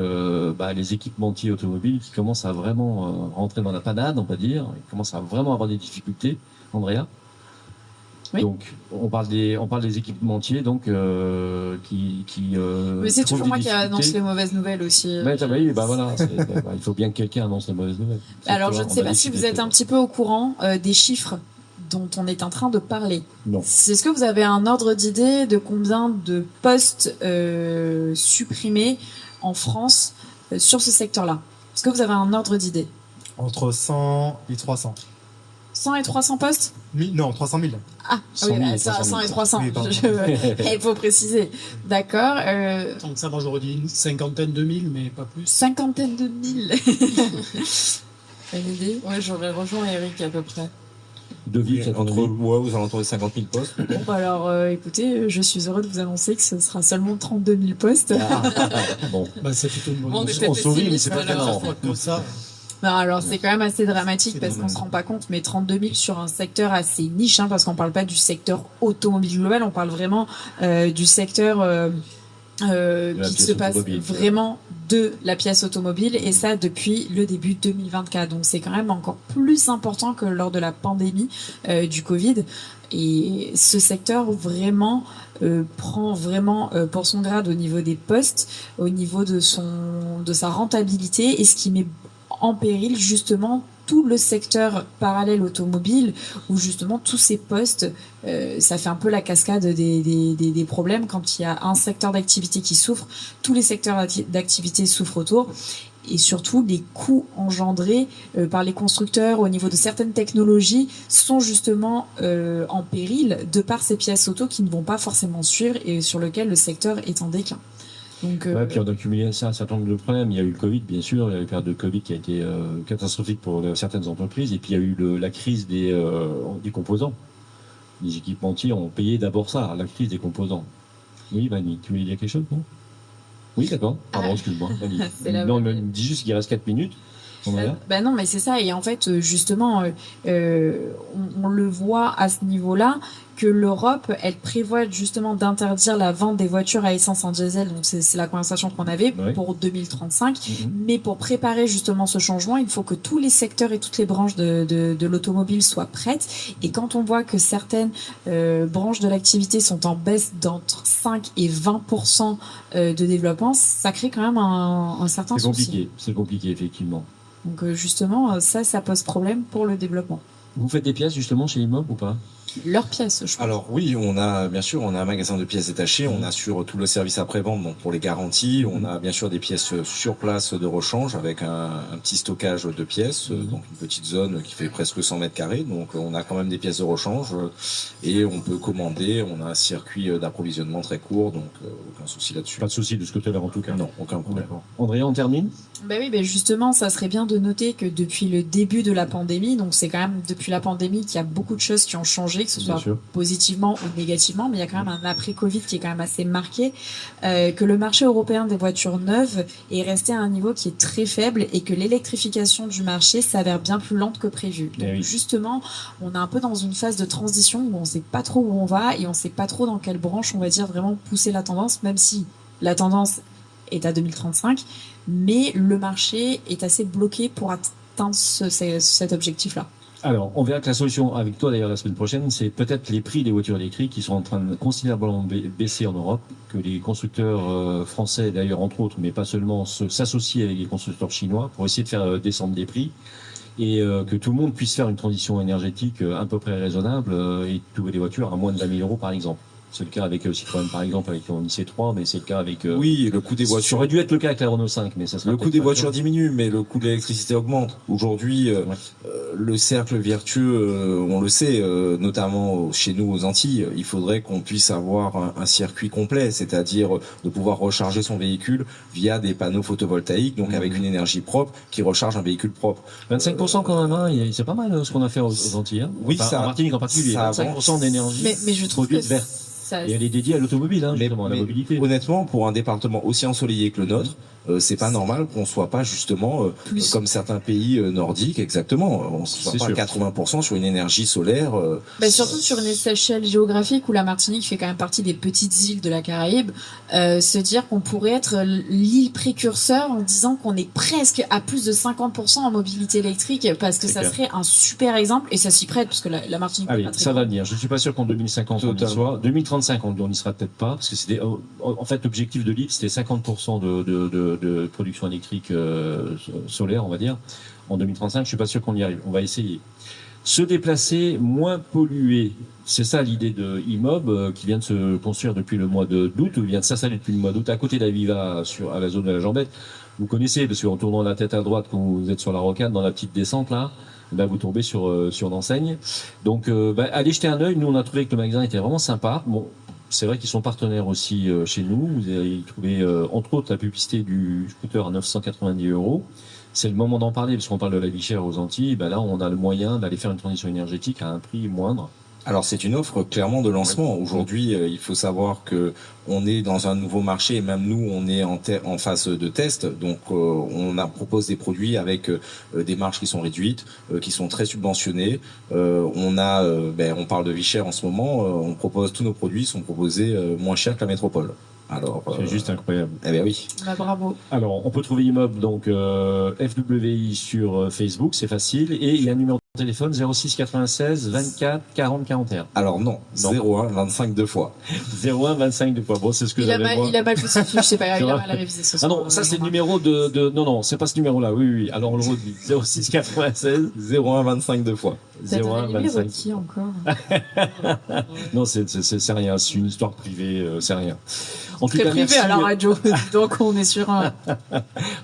les équipementiers automobiles qui commencent à vraiment rentrer dans la panade, on va dire, ils commencent à vraiment avoir des difficultés. Andrea? Oui. Donc on parle des équipementiers donc qui mais c'est toujours moi qui annonce les mauvaises nouvelles aussi. Oui, voilà, il faut bien que quelqu'un annonce les mauvaises nouvelles. Alors je ne sais pas si vous êtes un petit peu au courant des chiffres dont on est en train de parler. Non. Est-ce que vous avez un ordre d'idée de combien de postes supprimés en France sur ce secteur-là? Est-ce que vous avez un ordre d'idée? Entre 100 et 300. 100 et 300 postes? Non, 300 000. Ah, 100 et 300. Oui, il faut préciser. D'accord. Donc ça, moi j'aurais dit une cinquantaine de mille, mais pas plus. Cinquantaine de mille. Une idée? Ouais, j'aurais rejoint Eric à peu près. Aux alentours de 50 000 postes. Bon, bah alors, écoutez, je suis heureux de vous annoncer que ce sera seulement 32 000 postes. Bon, c'est plutôt une bonne chose. On sourit, mais c'est pas tellement. Comme ça. Non, alors c'est quand même assez dramatique parce qu'on se rend pas compte, mais 32 000 sur un secteur assez niche, parce qu'on parle pas du secteur automobile global, on parle vraiment du secteur qui se passe vraiment de la pièce automobile, et ça depuis le début 2024. Donc c'est quand même encore plus important que lors de la pandémie du Covid. Et ce secteur vraiment prend vraiment pour son grade au niveau des postes, au niveau de sa rentabilité, et ce qui met en péril justement tout le secteur parallèle automobile, où justement tous ces postes, ça fait un peu la cascade des problèmes. Quand il y a un secteur d'activité qui souffre, tous les secteurs d'activité souffrent autour. Et surtout, les coûts engendrés par les constructeurs au niveau de certaines technologies sont justement en péril de par ces pièces auto qui ne vont pas forcément suivre et sur lesquelles le secteur est en déclin. Donc, puis on a cumulé ça un certain nombre de problèmes. Il y a eu le Covid, bien sûr, il y a eu une période de Covid qui a été catastrophique pour certaines entreprises, et puis il y a eu la crise des composants. Les équipementiers ont payé d'abord ça, la crise des composants. Oui, Vanny, tu voulais dire quelque chose, non? Oui, d'accord. Pardon, excuse-moi. Non, il me dit juste qu'il reste 4 minutes. Non, mais c'est ça. Et en fait, justement, on le voit à ce niveau-là que l'Europe, elle prévoit justement d'interdire la vente des voitures à essence en diesel. Donc c'est la conversation qu'on avait pour 2035. Mais pour préparer justement ce changement, il faut que tous les secteurs et toutes les branches de l'automobile soient prêtes. Et quand on voit que certaines branches de l'activité sont en baisse d'entre 5 et 20% de développement, ça crée quand même un certain souci. C'est compliqué, effectivement. Donc justement, ça pose problème pour le développement. Vous faites des pièces justement chez Imob ou pas? Leurs pièces, je crois. Alors oui, on a un magasin de pièces détachées, on assure tout le service après-vente, donc pour les garanties, on a bien sûr des pièces sur place de rechange avec un petit stockage de pièces, donc une petite zone qui fait presque 100 mètres carrés, donc on a quand même des pièces de rechange et on peut commander, on a un circuit d'approvisionnement très court, donc aucun souci là-dessus. Pas de souci de ce côté-là en tout cas. Non, aucun problème. André, on termine? Justement, ça serait bien de noter que depuis le début de la pandémie, donc c'est quand même depuis la pandémie qu'il y a beaucoup de choses qui ont changé, que ce soit positivement ou négativement, mais il y a quand même un après-Covid qui est quand même assez marqué, que le marché européen des voitures neuves est resté à un niveau qui est très faible et que l'électrification du marché s'avère bien plus lente que prévu. Donc justement, on est un peu dans une phase de transition où on ne sait pas trop où on va et on ne sait pas trop dans quelle branche on va dire vraiment pousser la tendance, même si la tendance est à 2035, mais le marché est assez bloqué pour atteindre cet objectif-là. Alors, on verra que la solution, avec toi d'ailleurs la semaine prochaine, c'est peut-être les prix des voitures électriques qui sont en train de considérablement baisser en Europe, que les constructeurs français d'ailleurs entre autres, mais pas seulement, s'associent avec les constructeurs chinois pour essayer de faire descendre les prix et que tout le monde puisse faire une transition énergétique à peu près raisonnable et trouver des voitures à moins de 20 000 € par exemple. C'est le cas avec Citroën par exemple, avec le IC3, mais c'est le cas avec... Oui, le coût des voitures... Ça aurait dû être le cas avec la Renault 5, mais ça sera le coût des voitures diminue, mais le coût de l'électricité augmente. Aujourd'hui, le cercle vertueux, on le sait, notamment chez nous aux Antilles, il faudrait qu'on puisse avoir un circuit complet, c'est-à-dire de pouvoir recharger son véhicule via des panneaux photovoltaïques, donc avec une énergie propre qui recharge un véhicule propre. 25% quand même, hein, c'est pas mal ce qu'on a fait aux Antilles. Hein. Oui, enfin, en Martinique en particulier, 25% d'énergie mais je trouve que verte. Et elle est dédiée à l'automobile, hein, justement, à la mobilité. Honnêtement, pour un département aussi ensoleillé que le nôtre, c'est pas normal qu'on soit pas justement comme certains pays nordiques, exactement. On soit pas à 80% sur une énergie solaire. Surtout sur une échelle géographique où la Martinique fait quand même partie des petites îles de la Caraïbe, se dire qu'on pourrait être l'île précurseur en disant qu'on est presque à plus de 50% en mobilité électrique, parce que ça serait un super exemple et ça s'y prête parce que la Martinique. Allez, ça va venir. Je suis pas sûr qu'en 2050 on y soit. 2035 on n'y sera peut-être pas parce que c'était en fait l'objectif de l'île c'était 50% de production électrique solaire, on va dire. En 2035, je suis pas sûr qu'on y arrive. On va essayer. Se déplacer, moins polluer. C'est ça l'idée de Imob qui vient de se construire depuis le mois d'août, ou vient de s'installer depuis le mois d'août à côté d'Aviva, à la zone de la Jambette. Vous connaissez, parce qu'en tournant la tête à droite quand vous êtes sur la rocade, dans la petite descente là, vous tombez sur l'enseigne. Donc allez jeter un œil. Nous on a trouvé que le magasin était vraiment sympa. Bon, c'est vrai qu'ils sont partenaires aussi chez nous. Vous allez trouver entre autres la publicité du scooter à 990 €. C'est le moment d'en parler parce qu'on parle de la vie chère aux Antilles. Là on a le moyen d'aller faire une transition énergétique à un prix moindre. Alors c'est une offre clairement de lancement. Aujourd'hui, il faut savoir que on est dans un nouveau marché et même nous, on est en phase de test. Donc on propose des produits avec des marges qui sont réduites, qui sont très subventionnées. On parle de vie chère en ce moment. On propose tous nos produits sont proposés moins cher que la métropole. Alors, c'est juste incroyable. Eh bien oui. Bravo. Alors, on peut trouver Imob, donc FWI sur Facebook, c'est facile. Et il y a un numéro de téléphone 06 96 24 40 41. Alors non. 01 25 deux fois. 01 25 deux fois. Bon, c'est ce que j'avais moi. Il a mal fait ses fiches, c'est pas grave, il a mal révisé ce soir. Ah non, ça c'est le numéro de... Non, c'est pas ce numéro-là. Oui. Alors on le redit. 06 96 01 25 deux fois. 01 25. Qui encore? Non, c'est rien. C'est une histoire privée. C'est rien. En tout très cas, privé merci. À la radio, donc on est sur un...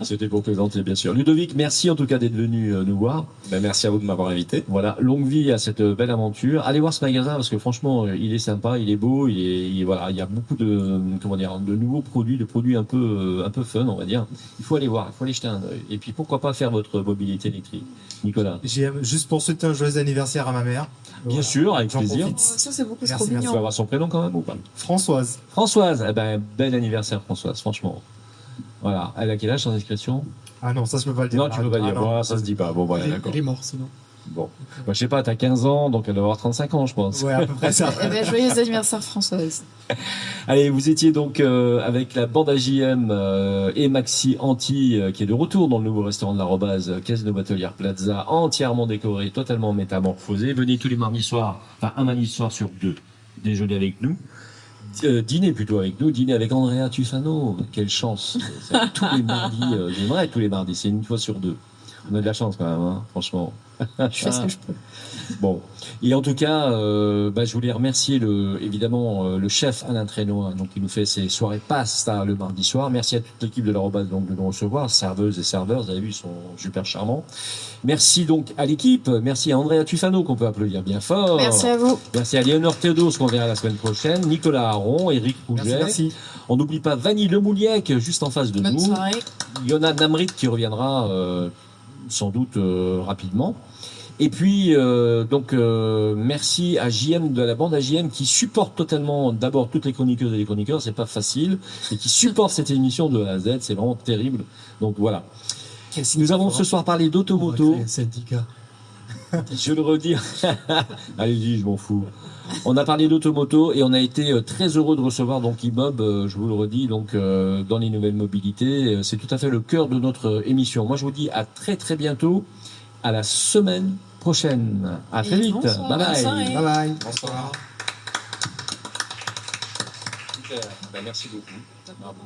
C'était pour plaisanter, bien sûr. Ludovic, merci en tout cas d'être venu nous voir. Merci à vous de m'avoir invité. Voilà, longue vie à cette belle aventure. Allez voir ce magasin parce que franchement, il est sympa, il est beau, il y a beaucoup de nouveaux produits, de produits un peu fun, on va dire. Il faut aller voir, il faut aller jeter un œil. Et puis pourquoi pas faire votre mobilité électrique, Nicolas? Juste pour souhaiter un joyeux anniversaire à ma mère. Bien sûr, avec plaisir. Ça c'est beaucoup trop mignon. Tu vas avoir son prénom quand même ou pas? Françoise. Françoise, bel anniversaire Françoise, franchement. Voilà, elle a quel âge sans discrétion? Ah non, ça je peux pas le dire. Non, tu peux pas dire. non. Bon, ça se dit pas. Bon, voilà, d'accord. Il est mort sinon. Bon. Bah, je sais pas, t'as 15 ans, donc elle doit avoir 35 ans, je pense. Ouais, à peu près ça. Eh bien, joyeux anniversaire, Françoise. Allez, vous étiez donc avec la bande AJM et Maxi Anti qui est de retour dans le nouveau restaurant de l'Arrobase, Casino Batelière Plaza, entièrement décoré, totalement métamorphosé. Venez tous les mardis soirs, enfin un mardi soir sur 2, déjeuner avec nous. Dîner plutôt avec nous, dîner avec Andrea Tufano. Quelle chance. C'est tous les mardis, j'aimerais tous les mardis, c'est une fois sur 2. On a de la chance quand même, hein, franchement. Je fais ce que je peux. Bon, et en tout cas, je voulais remercier évidemment le chef Alain Trénois, donc qui nous fait ces soirées pasta le mardi soir. Merci à toute l'équipe de l'Arrobase donc de nous recevoir, serveuses et serveurs, vous avez vu, ils sont super charmants. Merci donc à l'équipe, merci à Andrea Tufano qu'on peut applaudir bien fort. Merci à vous. Merci à Léonore Théodos qu'on verra la semaine prochaine, Nicolas Aron, Eric Rouget. Merci. On n'oublie pas Vanille Lemouliec juste en face de Bonne nous. soirée. Yona Namrit qui reviendra sans doute rapidement. Et puis, merci à JM de la bande AJM qui supporte totalement d'abord toutes les chroniqueuses et les chroniqueurs, c'est pas facile, et qui supporte cette émission de A à Z, c'est vraiment terrible. Donc voilà. Nous avons ce soir parlé d'automoto. Syndicat. Je le redis. Allez-y, je m'en fous. On a parlé d'automoto et on a été très heureux de recevoir donc Imob, je vous le redis, donc dans les nouvelles mobilités. C'est tout à fait le cœur de notre émission. Moi, je vous dis à très très bientôt, à la semaine prochaine. À très vite. Bonsoir, Bye bye. bonne soirée. Bye bye. Bonsoir. Super. Ben, merci beaucoup. Bravo.